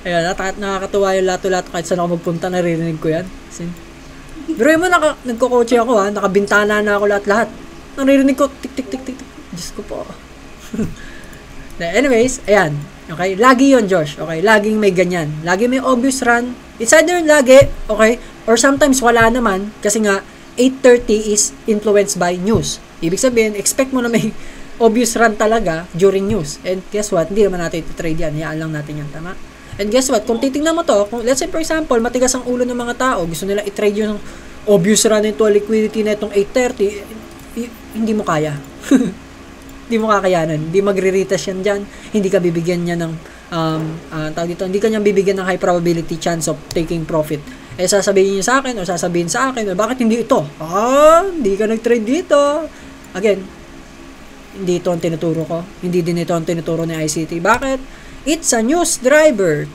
Ayan, nakakatuwa yung lato-lato kahit saan ako magpunta, naririnig ko yan. Pero yun mo, nagko-coach ako ha, nakabintana na ako lahat-lahat. Naririnig ko, tik-tik-tik-tik. Diyos ko po. Anyways, ayan. Okay? Lagi yon Josh. Okay? Laging may ganyan. Lagi may obvious run. It's either lagi, okay? Or sometimes wala naman kasi nga 8:30 is influenced by news. Ibig sabihin, expect mo na may obvious run talaga during news. And guess what? Hindi naman natin iti-trade yan. Hayaan lang natin yan. Tama? And guess what? Kung titingnan mo to, kung, let's say for example, matigas ang ulo ng mga tao, gusto nila i-trade yung obvious run into liquidity na itong 8:30, hindi mo kaya. Hindi mo kakayanan. Hindi magre-retest yan dyan. Hindi ka bibigyan niya ng tawag dito, hindi ka niya bibigyan ng high probability chance of taking profit. Eh, sasabihin niyo sa akin o sasabihin sa akin, bakit hindi ito? Hindi ka nag-trade dito. Again, hindi ito ang tinuturo ko. Hindi din ito ang tinuturo ni ICT. Bakit? It's a news driver.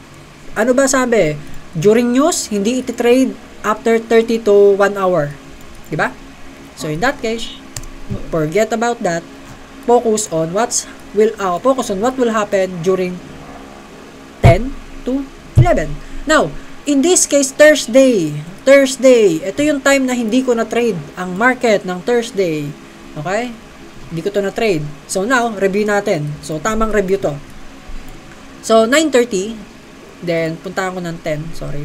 Ano ba sabi? During news, hindi iti-trade after 30 to 1 hour. Diba? So, in that case, forget about that. Focus on what will happen during 10 to 11. Now, in this case, Thursday, ito yung time na hindi ko na-trade ang market ng Thursday. Okay? Hindi ko to na-trade. So, now, review natin. So, tamang review to. So, 9:30, then, punta ko ng 10, sorry.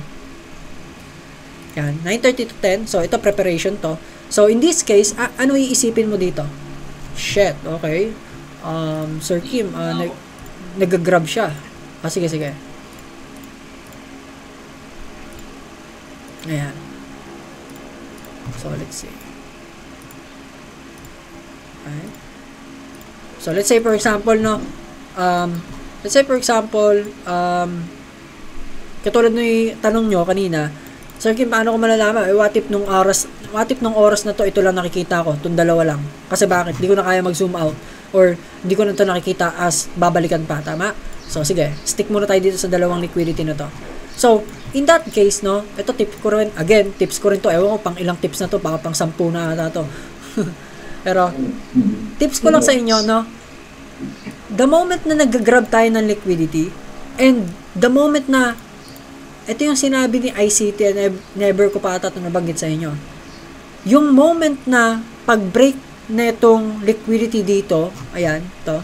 Yan, 9:30 to 10. So, ito preparation to. So, in this case, ano iisipin mo dito? Shit, okay. Sir Kim, nag-grab siya. Sige. Ayan. So, let's see. Okay. So, let's say for example, katulad ng tanong nyo kanina, Sir Kim, paano ko malalaman? What if nung oras na to, ito lang nakikita ko, itong dalawa lang. Kasi bakit? Hindi ko na kaya mag-zoom out or hindi ko na ito nakikita as babalikan pa, tama? So, sige, stick muna tayo dito sa dalawang liquidity na to. So, in that case, no, ito tips ko rin to, ewan ko pang ilang tips na to, baka pang 10 na ata to. Pero, tips ko lang sa inyo, no, the moment na nag-grab tayo ng liquidity, and the moment na ito yung sinabi ni ICT and never ko pa ata ito nabanggit sa inyo. Yung moment na pag-break na itong liquidity dito, ayan, to.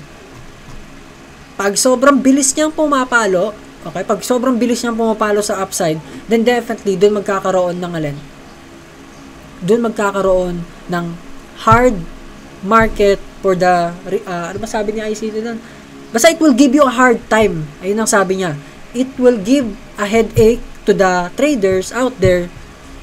Pag sobrang bilis niyang pumapalo, okay, pag sobrang bilis niyang pumapalo sa upside, then definitely, doon magkakaroon ng alin. Doon magkakaroon ng hard market for the, ano ba sabi ni ICT doon? Basta it will give you a hard time. Ayun ang sabi niya. It will give a headache to the traders out there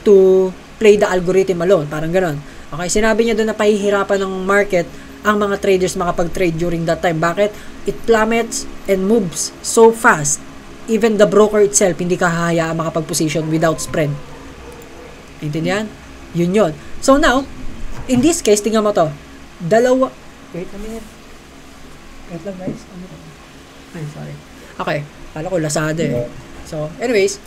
to play the algorithm alone. Parang ganon. Okay, sinabi niya doon na pahihirapan ng market ang mga traders makapag-trade during that time. Bakit? It plummets and moves so fast. Even the broker itself, hindi ka hahayaan makapag-position without spread. Intindihan? Yun yun. So now, in this case, tingnan mo to. Wait a minute. Wait lang guys. Ay, sorry. Okay. Kala ko Lazada eh. So, anyways,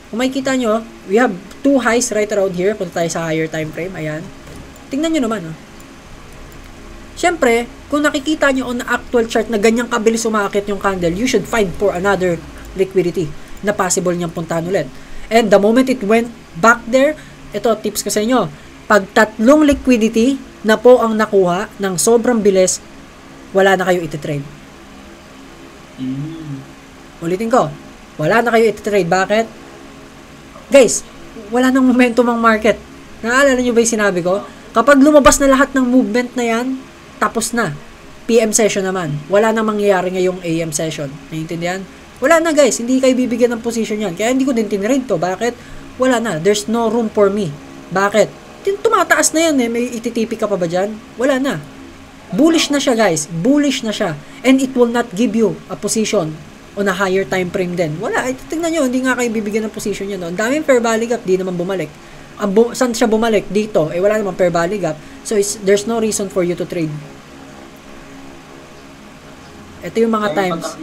kung makikita nyo, we have two highs right around here. Punta tayo sa higher time frame. Ayan. Tingnan nyo naman. Siyempre, kung nakikita nyo on the actual chart na ganyang kabilis umakit yung candle, you should find for another liquidity na possible niyang puntahan ulit. And the moment it went back there, ito, tips ko sa inyo. Pag tatlong liquidity na po ang nakuha ng sobrang bilis, wala na kayo ititrade. Ulitin ko, wala na kayo ititrade. Bakit? Guys, wala nang momentum ang market. Naalala nyo ba yung sinabi ko? Kapag lumabas na lahat ng movement na yan, tapos na. PM session naman. Wala nang mangyayari ngayong AM session. Naiintindihan? Wala na guys, hindi kayo bibigyan ng position yan. Kaya hindi ko din tinrade to. Bakit? Wala na. There's no room for me. Bakit? Tumataas na yan eh. May ititipi ka pa ba dyan? Wala na. Bullish na siya guys. Bullish na siya. And it will not give you a position on a higher time frame din. Wala. Tingnan nyo, hindi nga kayo bibigyan ng position yan. Ang daming fair value gap, di naman bumalik. Saan siya bumalik? Dito. Wala naman fair value gap. So, there's no reason for you to trade. Ito yung mga times.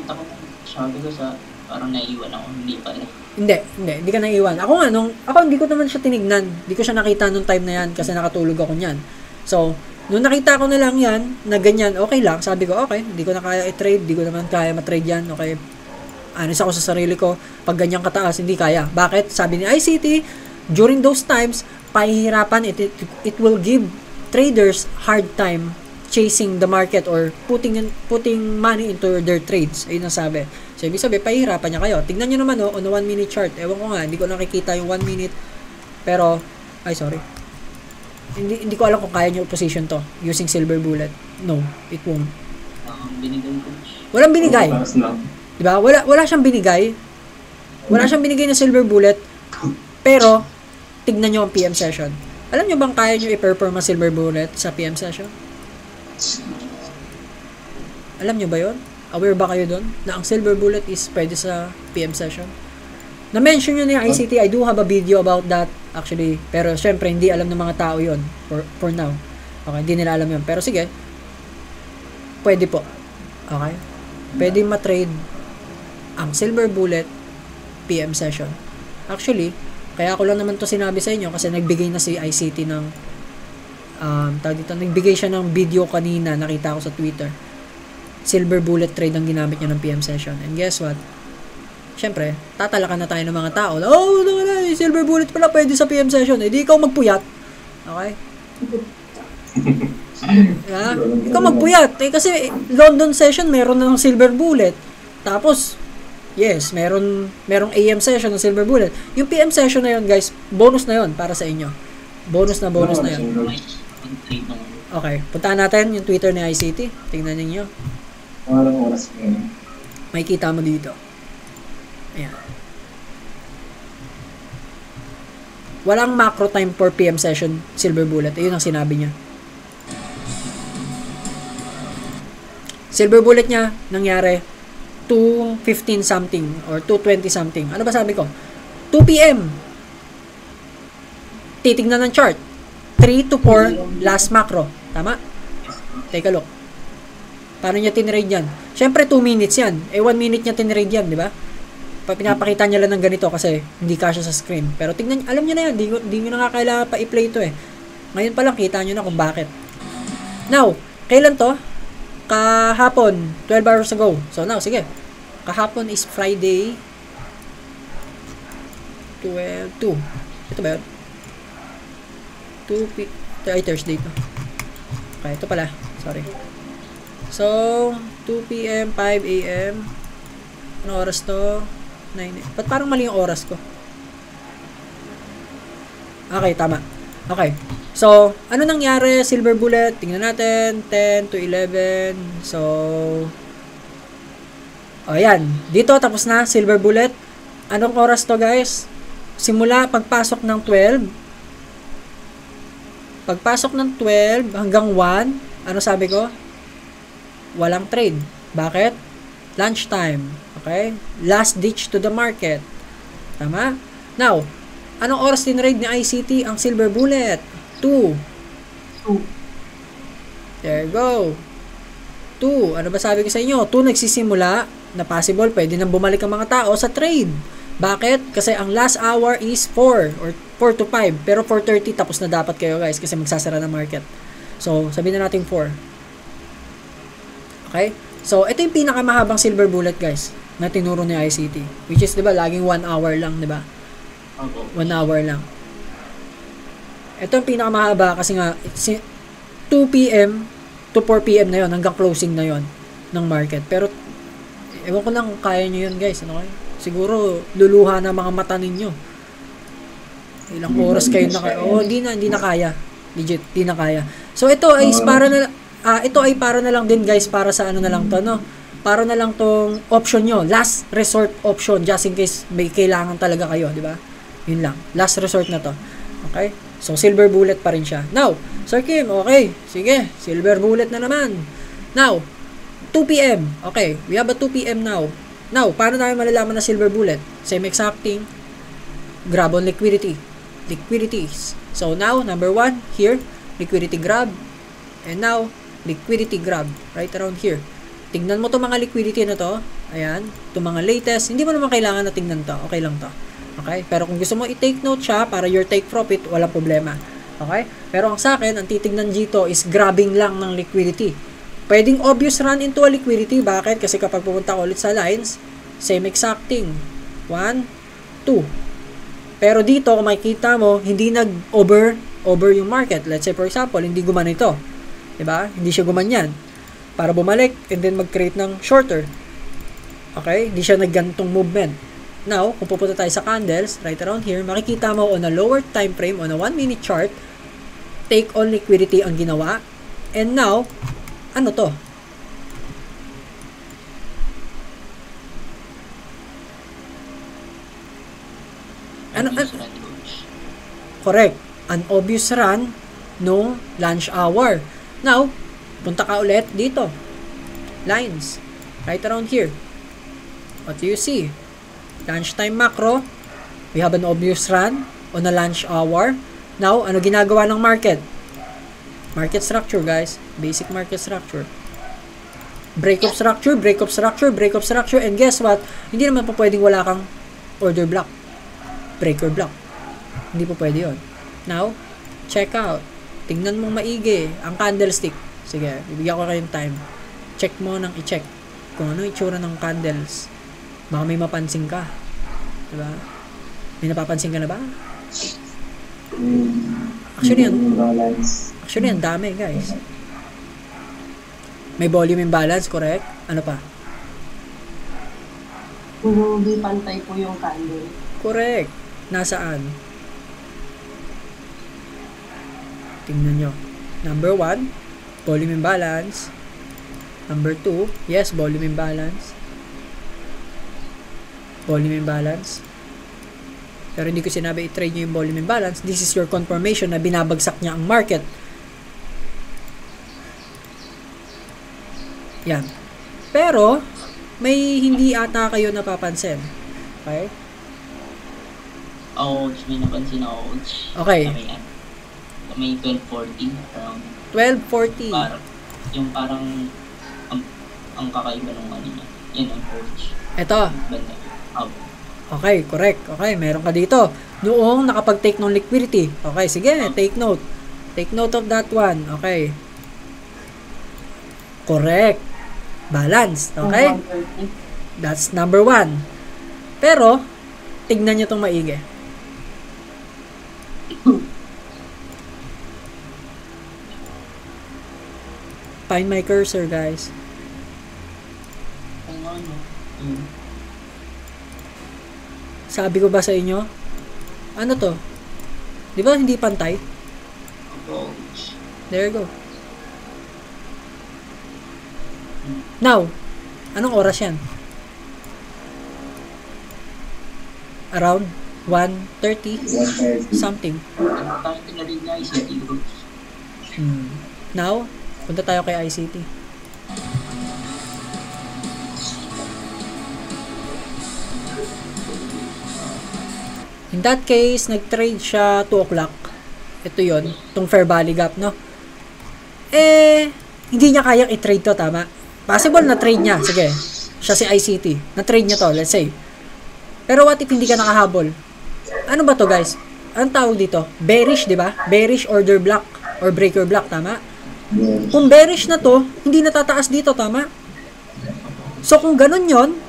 Sabi ko sa, parang naiiwan ako, hindi pala. Hindi ka naiiwan. Ako hindi ko naman siya tinignan. Hindi ko siya nakita nung time na yan kasi nakatulog ako niyan. So, nung nakita ko na lang yan, na ganyan, okay lang. Sabi ko, okay, hindi ko na kaya i-trade, hindi ko naman kaya matrade yan, okay. Honest ako sa sarili ko, pag ganyan kataas, hindi kaya. Bakit? Sabi ni ICT, during those times, pahihirapan, it will give traders hard time chasing the market or putting money into their trades. Ayun ang sabi. So, ibig sabihin, pahihirapan niya kayo. Tingnan nyo naman, on a 1 minute chart. Ewan ko nga, hindi ko nakikita yung 1 minute. Pero, sorry. Hindi ko alam kung kaya nyo position to using silver bullet. No, it won't. Binigay ko. Walang binigay. Diba? Wala siyang binigay. Wala siyang binigay na silver bullet. Pero, tignan nyo ang PM session. Alam nyo bang kaya nyo i-perform ang silver bullet sa PM session? Alam nyo ba yun? Aware ba kayo dun? Na ang silver bullet is pwede sa PM session? Na-mention nyo na yung ICT, I do have a video about that actually. Pero syempre, hindi alam ng mga tao yun for now. Okay, hindi nila alam yun. Pero sige, pwede po. Okay? Pwede matrade ang silver bullet PM session. Actually, kaya ko lang naman to sinabi sa inyo kasi nagbigay na si ICT ng nagbigay siya ng video kanina, nakita ko sa Twitter. Silver bullet trade ang ginamit niya ng PM session. And guess what? Syempre, tatalakan na tayo ng mga tao. Silver bullet pala pwede sa PM session. Di ikaw magpuyat. Okay? Ikaw magpuyat. Kasi London session meron na ng silver bullet. Tapos, yes, merong AM session ng silver bullet. Yung PM session na yun, guys, bonus na yun para sa inyo. Bonus na yun. Okay, puntahan natin yung Twitter ni ICT. Tingnan niyo. May kita mo dito. Ayan. Walang macro time for PM session silver bullet. Ayun ang sinabi niya. Silver bullet niya nangyari 2:15 something or 2:20 something. Ano ba sabi ko? 2 PM. Titignan ng chart. 3 to 4 last macro. Tama? Take a look. Paano niya tinrade yan? Siyempre 2 minutes yan. 1 minute niya tinrade yan, di ba? Pinapakita niya lang ng ganito kasi hindi kasya sa screen. Pero tignan, alam niyo na yan. Di nyo na kailangan pa i-play ito eh. Ngayon pa lang kita nyo na kung bakit. Now, kailan to? Kahapon, 12 hours ago. So now, sige. Kahapon is Friday 12. Ito ba yun? Thursday to. Okay, ito pala. Sorry. So, 2 p.m., 5 a.m. Ano oras to? 9 a.m. Ba't parang mali yung oras ko? Okay, tama. Okay. So, ano nangyari? Silver bullet. Tingnan natin. 10 to 11. So, ayan. Dito, tapos na. Silver bullet. Anong oras to, guys? Simula pagpasok ng 12. Pagpasok ng 12 hanggang 1, ano sabi ko? Walang trade. Bakit? Lunchtime. Okay? Last ditch to the market. Tama? Now, anong oras tinrade ni ICT ang silver bullet? 2. There you go. 2. Ano ba sabi ko sa inyo? 2 nagsisimula na possible pwede nang bumalik ang mga tao sa trade. Bakit? Kasi ang last hour is 4 or 4 to 5. Pero 4:30 tapos na dapat kayo guys kasi magsasara ng market. So, sabihin na natin 4. Okay? So, ito yung pinakamahabang silver bullet guys na tinuro ni ICT. Which is, di ba, laging 1 hour lang, di ba? 1 hour lang. Ito yung pinakamahaba kasi nga 2 p.m. to 4 p.m. na yon hanggang closing na yon ng market. Pero, ewan ko lang kung kaya nyo yun guys. Ano kayo? Siguro, luluha na mga mata ninyo. Ilang oras kayo na kaya. Oh, hindi na kaya. Legit, hindi na kaya. So, ito is para na, ito ay para na lang din guys, para sa ano na lang to, no? Para na lang tong option nyo, last resort option, just in case may kailangan talaga kayo, di ba? Yun lang, last resort na to. Okay? So, silver bullet pa rin siya. Now, Sir Kim, okay, sige, silver bullet na naman. Now, 2 p.m. Okay, we have a 2 p.m. now. Now, paano namin malalaman na silver bullet? Same exact thing. Grab on liquidity. Liquidities. So, now, number 1, here, liquidity grab. And now, liquidity grab. Right around here. Tingnan mo to mga liquidity na to. Ayan. Itong mga latest. Hindi mo naman kailangan na tingnan to. Okay lang to. Okay? Pero kung gusto mo i-take note siya para your take profit, walang problema. Okay? Pero ang sa akin, ang titignan dito is grabbing lang ng liquidity. Pwedeng obvious run into a liquidity. Bakit? Kasi kapag pupunta ko ulit sa lines, same exact thing. 1, 2. Pero dito, kung makikita mo, hindi nag-over yung market. Let's say, for example, hindi gumana ito. Diba? Hindi siya gumanyan. Para bumalik, and then mag-create ng shorter. Okay? Hindi siya naggantong movement. Now, kung pupunta tayo sa candles, right around here, makikita mo on a lower time frame, on a 1-minute chart, take on liquidity ang ginawa. And now, ano to? Correct. An obvious run no lunch hour. Now, punta ka ulit dito. Lines. Right around here. What do you see? Lunchtime macro. We have an obvious run on a lunch hour. Now, ano ginagawa ng market? Market structure, guys. Basic market structure. Break of structure, break of structure, break of structure. And guess what? Hindi naman po pwedeng wala kang order block. Breaker block. Hindi po pwede yun. Now, check out. Tingnan mong maigi ang candlestick. Sige, bibigyan ko kayong time. Check mo nang i-check kung ano itsura ng candles. Baka may mapansin ka. Diba? May napapansin ka na ba? Actually, ang dami, guys. May volume imbalance, correct? Ano pa? Hindi pantay po yung candle. Correct. Nasaan? Tingnan nyo. Number 1, volume imbalance. Number 2, yes, volume imbalance. Volume imbalance. Pero hindi ko sinabi i-trade nyo yung volume imbalance. This is your confirmation na binabagsak niya ang market. Yan. Pero, may hindi ata kayo napapansin. Okay? Ouch, may napansin ako, ouch. Okay. May 1240 around. 1240. Yung parang ang kakaiba ng ano niya. Yan ang ouch. Ito. Okay, correct. Okay, meron ka dito. Noong nakapag-take ng liquidity. Okay, sige, take note. Take note of that one. Okay. Correct. Balance. Okay? That's number 1. Pero, tignan nyo itong maigi. Find my cursor, guys. Sabi ko ba sa inyo? Ano to? Di ba hindi pantay? There you go. Now, anong oras yan? Around 1:30 something. Now, punta tayo kay ICT. In that case, nag-trade siya 2 o'clock. Ito yon, itong fair value gap, no? Hindi niya kayang i-trade to, tama? Possible na trade niya, sige. Siya si ICT. Na-trade niya to, let's say. Pero what if hindi ka nakahabol? Ano ba to, guys? Anong tawag dito? Bearish, di ba? Bearish order block or breaker block, tama? Kung bearish na to, hindi natataas dito, tama? So, kung ganun yon,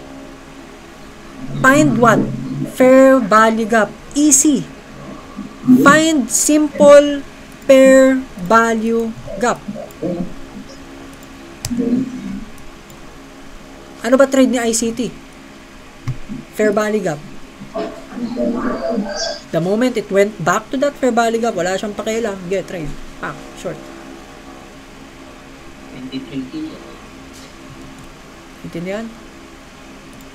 find what? Fair value gap. Easy. Find simple fair value gap. Ano ba trade ni ICT? Fair value gap. The moment it went back to that fair value gap, wala siyang pakialam. Get trade. Short. 23K. Intindihan?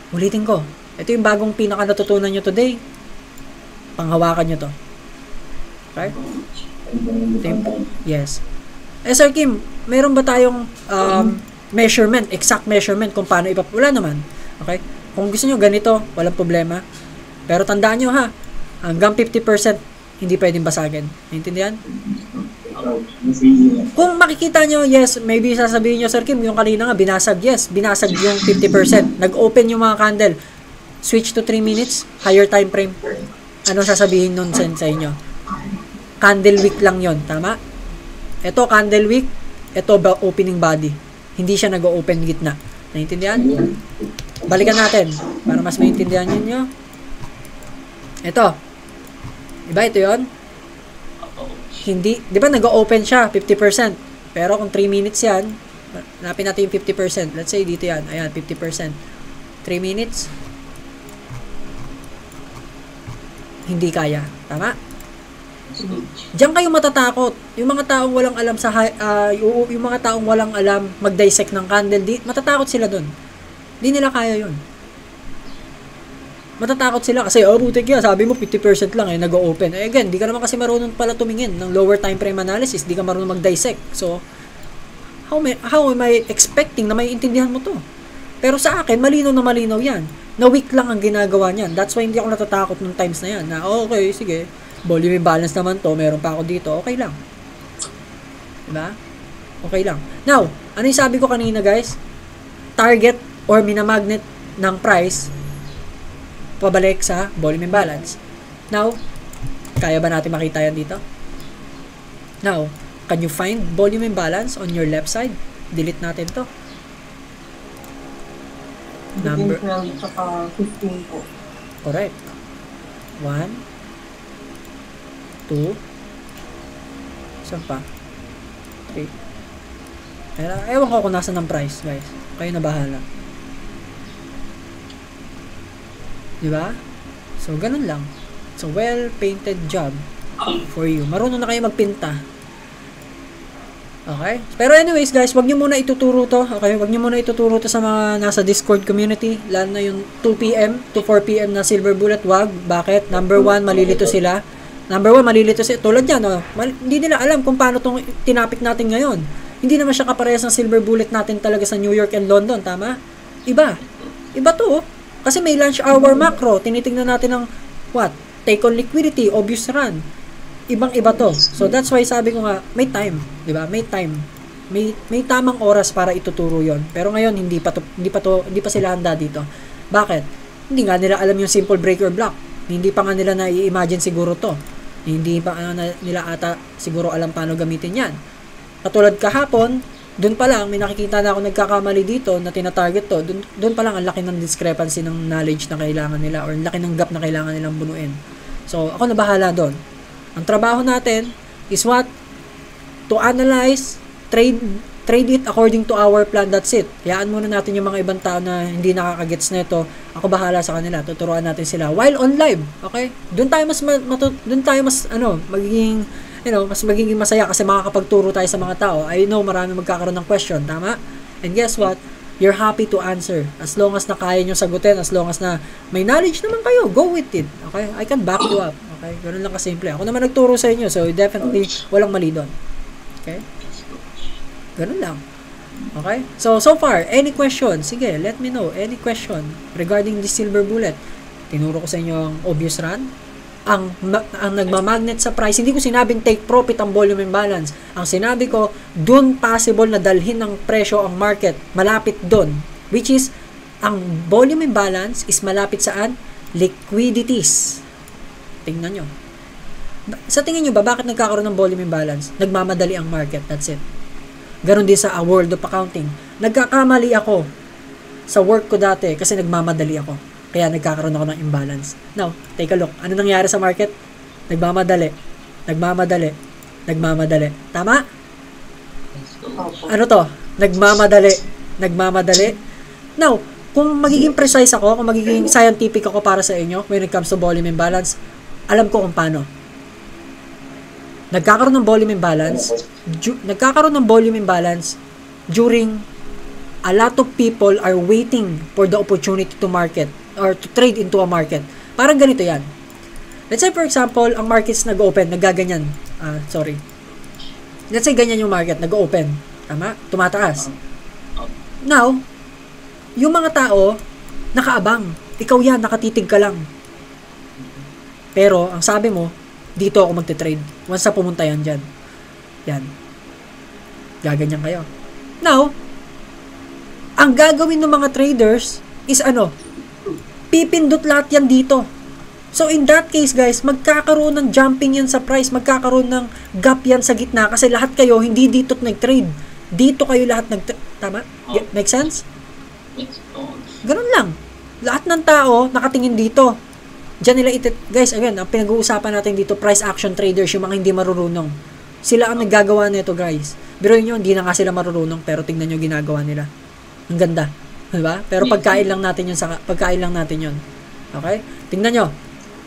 Ulitin ko. Ito yung bagong pinaka natutunan nyo today. Panghawakan nyo to. Okay? Yes. Sir Kim, meron ba tayong measurement, exact measurement kung paano wala naman. Okay? Kung gusto nyo ganito, walang problema. Pero tandaan nyo ha, hanggang 50% hindi pwedeng basagin. Naintindihan? Kung makikita nyo, yes, maybe sasabihin nyo, Sir Kim, yung kanina nga, binasag, yes, binasag yung 50%. Nag-open yung mga candle. Switch to 3 minutes, higher time frame. Ano sasabihin nun sa inyo? Candle wick lang yon, tama? Ito, candle wick, ito opening body. Hindi siya nag-open gitna. Naintindihan? Balikan natin, para mas maintindihan nyo. Ito. Diba ito yon? Hindi, di ba nag-open siya, 50%. Pero kung 3 minutes yan, hanapin natin yung 50%. Let's say dito yan, ayan, 50%. 3 minutes, hindi kaya. Tama? Diyan kayo matatakot. Yung mga taong walang alam yung mga taong walang alam mag-dissect ng candle, matatakot sila dun. Di nila kaya yun. Matatakot sila kasi, butik yan, sabi mo 50% lang nag-open. Again, di ka naman kasi marunong pala tumingin ng lower time frame analysis, di ka marunong mag-dissect. So, how am I expecting na may intindihan mo to? Pero sa akin, malinaw na malinaw yan. Na weak lang ang ginagawa niyan. That's why hindi ako natatakot nung times na yan. Na, okay, sige, volume imbalance naman to, meron pa ako dito, okay lang. Diba? Okay lang. Now, ano yung sabi ko kanina guys? Target or minamagnet ng price pabalik sa volume imbalance. Now, kaya ba natin makita yan dito? Now, can you find volume imbalance on your left side? Delete natin to. Number 12 tsaka 15 po. Correct. 1, 2, saan pa? 3. Ewan ko kung nasa ng price, guys. Kayo na bahala. Diba? So, ganun lang. So, well-painted job for you. Marunong na kayo magpinta. Okay? Pero anyways, guys, wag nyo muna ituturo to. Okay? Wag nyo muna ituturo to sa mga nasa Discord community. Lalo na yung 2 p.m. to 4 p.m. na Silver Bullet. Wag. Bakit? Number 1, malilito sila. Number 1, malilito sila. Tulad yan, hindi nila alam kung paano itong tinapik natin ngayon. Hindi naman siya kaparehas ng Silver Bullet natin talaga sa New York and London. Tama? Iba. Iba to. Kasi may lunch hour macro. Tinitingnan natin ng what? Take on liquidity, obvious run. Ibang-iba to. So that's why sabi ko nga, may time, 'di ba? May time. May tamang oras para ituturo 'yon. Pero ngayon hindi pa sila handa dito. Bakit? Hindi nga nila alam yung simple breaker block. Hindi pa nga nila na-imagine siguro to. Hindi pa nila ata siguro alam paano gamitin 'yan. Katulad kahapon, doon pa lang, may nakikita na ako nagkakamali dito na tina-target to. Doon pa lang, ang laki ng discrepancy ng knowledge na kailangan nila or ang laki ng gap na kailangan nilang bunuin. So, ako na bahala doon. Ang trabaho natin is what? To analyze, trade it according to our plan. That's it. Hayaan muna natin yung mga ibang tao na hindi nakakagets na ito. Ako bahala sa kanila. Tuturuan natin sila while on live. Okay? Doon tayo mas magiging mas magiging masaya kasi makakapagturo tayo sa mga tao. I know marami magkakaroon ng question, tama? And guess what? You're happy to answer. As long as na kaya nyo sagutin, as long as na may knowledge naman kayo, go with it. Okay? I can back you up. Okay? Ganun lang kasimple. Ako naman nagturo sa inyo, so definitely walang mali doon. Okay? Ganun lang. Okay? So far, any question? Sige, let me know. Any question regarding the Silver Bullet? Tinuro ko sa inyo ang obvious run. Ang nagmamagnet sa price, hindi ko sinabing take profit ang volume imbalance. Ang sinabi ko, dun possible na dalhin ng presyo ang market, malapit dun. Which is, ang volume imbalance is malapit saan? Liquidities. Tingnan nyo. Sa tingin nyo ba, bakit nagkakaroon ng volume imbalance? Nagmamadali ang market, that's it. Ganon din sa world of accounting. Nagkakamali ako sa work ko dati kasi nagmamadali ako. Kaya nagkakaroon ako ng imbalance. Now, take a look. Ano nangyari sa market? Nagmamadali. Tama? Ano to? Nagmamadali. Now, kung magiging precise ako, kung magiging scientific ako para sa inyo when it comes to volume imbalance, alam ko kung paano. Nagkakaroon ng volume imbalance during a lot of people are waiting for the opportunity to market or to trade into a market. Parang ganito yan. Let's say for example, ang markets nag-open, nagaganyan. Let's say ganyan yung market, nag-open. Tama? Tumataas. Now, yung mga tao, nakaabang. Ikaw yan, nakatitig ka lang. Pero, ang sabi mo, dito ako magte-trade. Once na pumunta yan dyan. Yan. Gaganyan kayo. Now, ang gagawin ng mga traders is pipindot lahat yan dito. So, in that case, guys, magkakaroon ng jumping yan sa price. Magkakaroon ng gap yan sa gitna. Kasi lahat kayo, hindi dito nag-trade. Dito kayo lahat tama? Make sense? Ganun lang. Lahat ng tao, nakatingin dito. Diyan nila guys, again, ang pinag-uusapan natin dito, price action traders, yung mga hindi marurunong. Sila ang naggagawa nito, guys. Biruin nyo, hindi na nga sila marurunong, pero tingnan nyo ginagawa nila. Ang ganda. Diba? Pero pagkain lang natin yun. Okay? Tingnan nyo.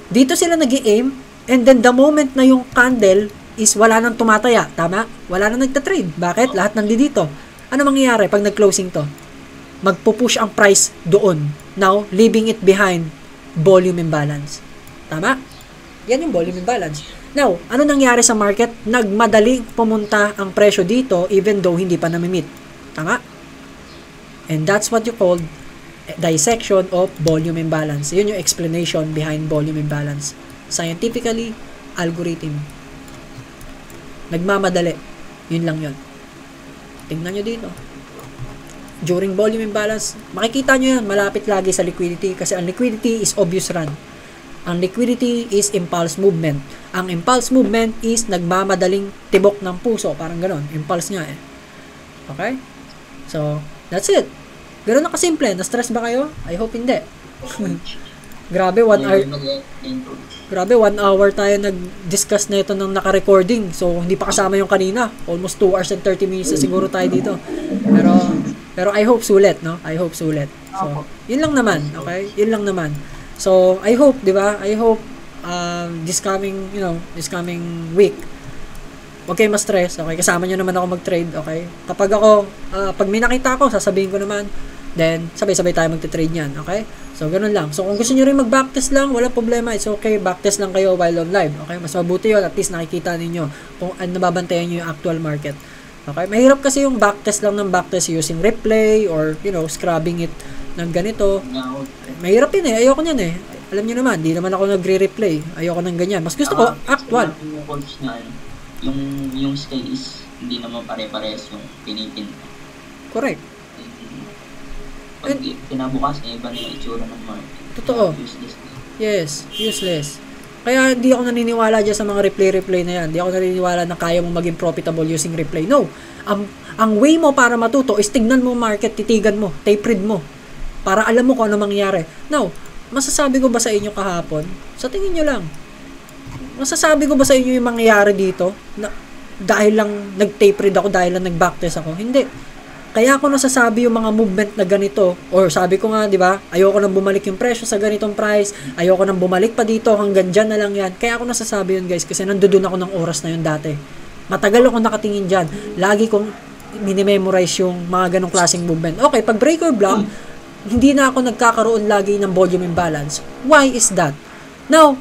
Dito sila nag-i-aim, and then the moment na yung candle is wala nang tumataya. Tama? Wala nang nagtatrade. Bakit? Lahat nandito. Ano mangyayari pag nag-closing to? Magpupush ang price doon. Now, leaving it behind volume imbalance. Tama? Yan yung volume imbalance. Now, ano nangyari sa market? Nagmadaling pumunta ang presyo dito even though hindi pa namimit. Tama? And that's what you call dissection of volume imbalance. Yun yung explanation behind volume imbalance. Scientifically, algorithm. Nagmamadali. Yun lang yun. Tingnan nyo dito. During volume imbalance, makikita nyo yan, malapit lagi sa liquidity kasi ang liquidity is obvious run. Ang liquidity is impulse movement. Ang impulse movement is nagmamadaling tibok ng puso. Parang ganon. Impulse nga eh. Okay? So, that's it. Ganon na kasimple. Na-stress ba kayo? I hope hindi. Grabe, 1 hour. Grabe, 1 hour tayo nag-discuss na ito ng naka-recording. So, hindi pa kasama yung kanina. Almost 2 hours and 30 minutes na siguro tayo dito. Pero I hope sulit, no? I hope sulit. So, yun lang naman. Okay? Yun lang naman. So, I hope, di ba? I hope this coming week, huwag kayo ma-stress, okay? Kasama nyo naman ako mag-trade, okay? Kapag pag may nakita ako, sasabihin ko naman, then, sabay-sabay tayo mag-trade yan, okay? So, ganun lang. So, kung gusto nyo rin mag-backtest lang, walang problema, it's okay, backtest lang kayo while on live, okay? Mas mabuti yun, at least nakikita ninyo kung nababantayan nyo yung actual market. Okay? Mahirap kasi yung backtest lang ng backtest using replay or, scrubbing it ng ganito. Mahirap yun eh. Ayoko nyan eh. Alam nyo naman, di naman ako nagre-replay. Ayoko ng ganyan. Mas gusto ko, actual. Yung scale is hindi naman pare-pares yung pinipin. Correct. Pag pinabukas, iba na yung itsura ng market. Totoo. Useless. Yes, useless. Kaya hindi ako naniniwala dyan sa mga replay na yan. Hindi ako naniniwala na kaya mong maging profitable using replay. No. Ang way mo para matuto is tignan mo market, titigan mo, tape read mo. Para alam mo kung ano mangyayari. Now, masasabi ko ba sa inyo kahapon? Sa tingin nyo lang. Masasabi ko ba sa inyo yung mangyayari dito? Na, dahil lang nag-tape read ako, dahil lang nag-backtest ako? Hindi. Kaya ako nasasabi yung mga movement na ganito, or sabi ko nga, di ba, ayoko nang bumalik yung presyo sa ganitong price, ayoko nang bumalik pa dito, hanggang dyan na lang yan. Kaya ako nasasabi yun, guys, kasi nandoon ako ng oras na yun dati. Matagal ako nakatingin dyan. Lagi kong minimemorize yung mga ganong klaseng movement. Okay, pag break or block, hindi na ako nagkakaroon lagi ng volume imbalance. Why is that? Now,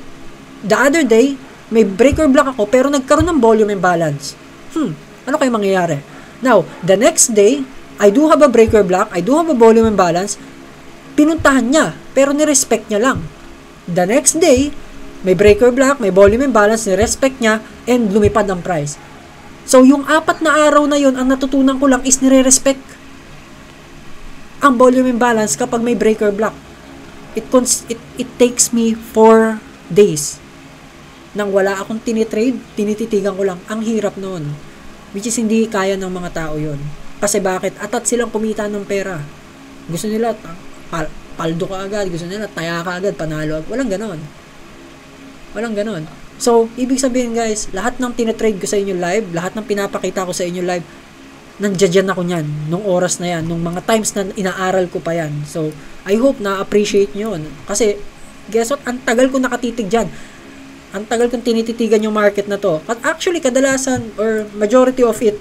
the other day, may break or block ako, pero nagkaroon ng volume imbalance. Ano kayo mangyayari? Now, the next day, I do have a break or block, I do have a volume imbalance, pinuntahan niya, pero ni-respect niya lang. The next day, may break or block, may volume imbalance, ni-respect niya, and lumipad ang price. So, yung 4 na araw na yun, ang natutunan ko lang is nire-respect ang volume imbalance kapag may break or block. It takes me 4 days nang wala akong tinitrade, tinititigan ko lang. Ang hirap noon. Which is hindi kaya ng mga tao yun. Kasi bakit? Atat silang kumita ng pera. Gusto nila, paldo ka agad. Gusto nila, taya ka agad, panalo. Walang ganon. Walang ganon. So, ibig sabihin guys, lahat ng tinitrade ko sa inyo live, lahat ng pinapakita ko sa inyo live, nandiyan ako niyan, nung oras na yan, nung mga times na inaaral ko pa yan. So, I hope na-appreciate nyo yun. Kasi, guess what? Ang tagal ko nakatitig dyan. Ang tagal kong tinititigan yung market na to. At actually, kadalasan, or majority of it,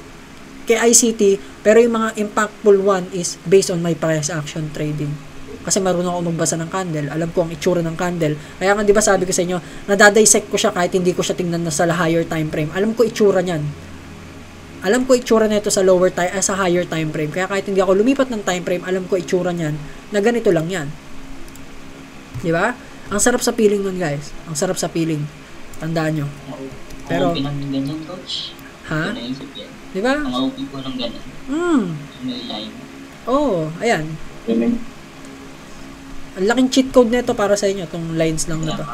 kay ICT, Pero yung mga impactful one is based on my price action trading. Kasi marunong ako magbasa ng candle. Alam ko ang itsura ng candle. Kaya nga, di ba sabi ko sa inyo, nadadissect ko siya kahit hindi ko siya tingnan na sa higher time frame. Alam ko itsura niyan. Alam ko itsura nito sa sa higher time frame. Kaya kahit hindi ako lumipat ng time frame, alam ko itsura niyan na ganito lang yan. Di ba? Ang sarap sa feeling nun, guys. Ang sarap sa feeling. Tandaan nyo. Pero, OP ng ganyan, coach. ha? Naisip yan. Di ba? Ang OP ko ng ganyan. May line. Oo, ayan. Galing. Ang laking cheat code nito para sa inyo, tong lines lang na to.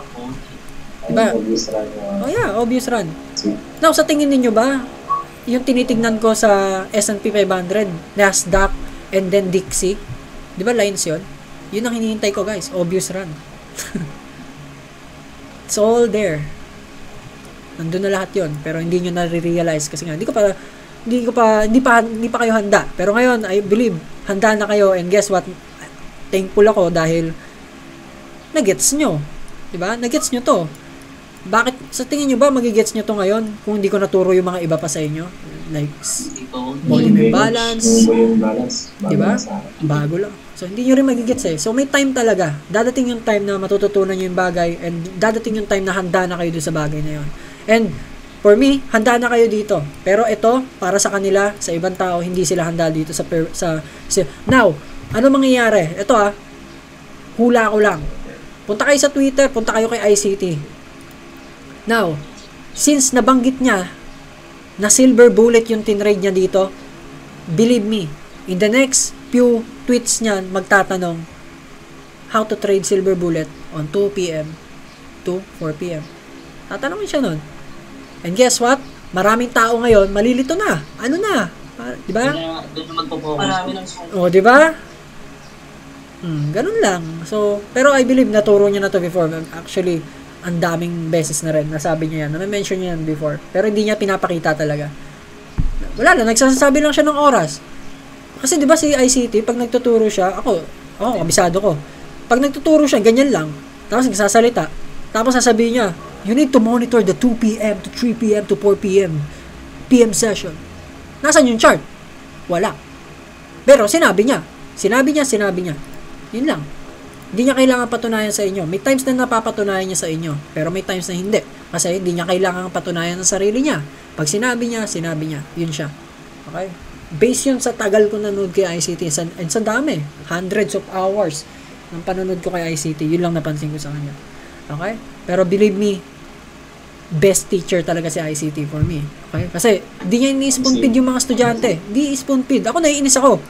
Diba? Obvious run yung Oh yeah, obvious run. see. Now, sa tingin niyo ba, yung tinitignan ko sa S&P 500, Nasdaq, and then Dixie, di ba lines yun? Yun ang hinihintay ko, guys. Obvious run. It's all there. Nandun na lahat yun, pero hindi nyo na-realize kasi nga, hindi pa kayo handa. Pero ngayon, I believe, handa na kayo, and guess what? Thankful ako dahil nagets nyo. Diba? Nagets nyo to. Bakit? Sa tingin nyo ba magigets nyo to ngayon kung hindi ko naturo yung mga iba pa sa inyo? Like, volume imbalance. Volume balance. Diba? Bago lang. So, hindi nyo rin magigets eh. So, may time talaga. Dadating yung time na matututunan nyo yung bagay and dadating yung time na handa na kayo dun sa bagay na yun. And, for me, handa na kayo dito. Pero ito, para sa kanila, sa ibang tao, hindi sila handa dito now, ano mangyayari? Ito hula ko lang. Punta kayo sa Twitter, punta kayo kay ICT. Now, since nabanggit niya na silver bullet yung tinrade niya dito, believe me, in the next few tweets niyan, magtatanong how to trade silver bullet on 2 p.m. to 4 p.m. Tatanungin siya nun. And guess what? Maraming tao ngayon, malilito na. Ano na? Diba? Doon na magpo-focus. Marami ng O, diba? Ganun lang. So, pero I believe naturo niya na to before. Actually, ang daming beses na rin. Nasabi niya yan. Na-mention niya yan before. Pero hindi niya pinapakita talaga. Wala lang. Nagsasabi lang siya ng oras. Kasi diba si ICT, pag nagtuturo siya, kabisado ko. Pag nagtuturo siya, ganyan lang. Tapos nagsasalita. Tapos sasabihin niya, you need to monitor the 2 p.m. to 3 p.m. to 4 p.m. PM session. Nasaan yung chart? Wala. Pero sinabi niya. Yun lang. Hindi niya kailangan patunayan sa inyo. May times na napapatunayan niya sa inyo. Pero may times na hindi. Kasi hindi niya kailangan patunayan ng sarili niya. Pag sinabi niya. Yun siya. Okay? Based yun sa tagal ko nanood kay ICT. And sa dami. Hundreds of hours ng panonood ko kay ICT. Yun lang napansin ko sa kanya. Okay? Pero believe me, best teacher talaga si ICT for me. Okay? Kasi di niya ini-spoon feed yung mga estudyante. Di spoon feed. Ako naiinis ako.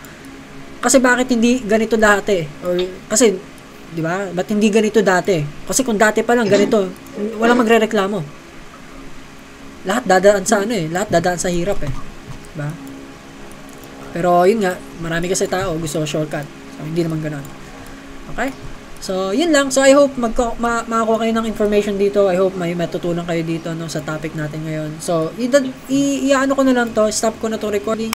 Kasi bakit hindi ganito dati? Or kasi, di ba? Ba't hindi ganito dati? Kasi kung dati pa lang ganito, walang magrereklamo. Lahat dadaan sa lahat dadaan sa hirap Di ba? Pero yun nga, marami kasi tao gusto shortcut. So hindi naman ganoon. Okay? So, yun lang. So, I hope makakuha kayo ng information dito. I hope may matutunan kayo dito sa topic natin ngayon. So, i-ano ko na lang to. Stop ko na to recording.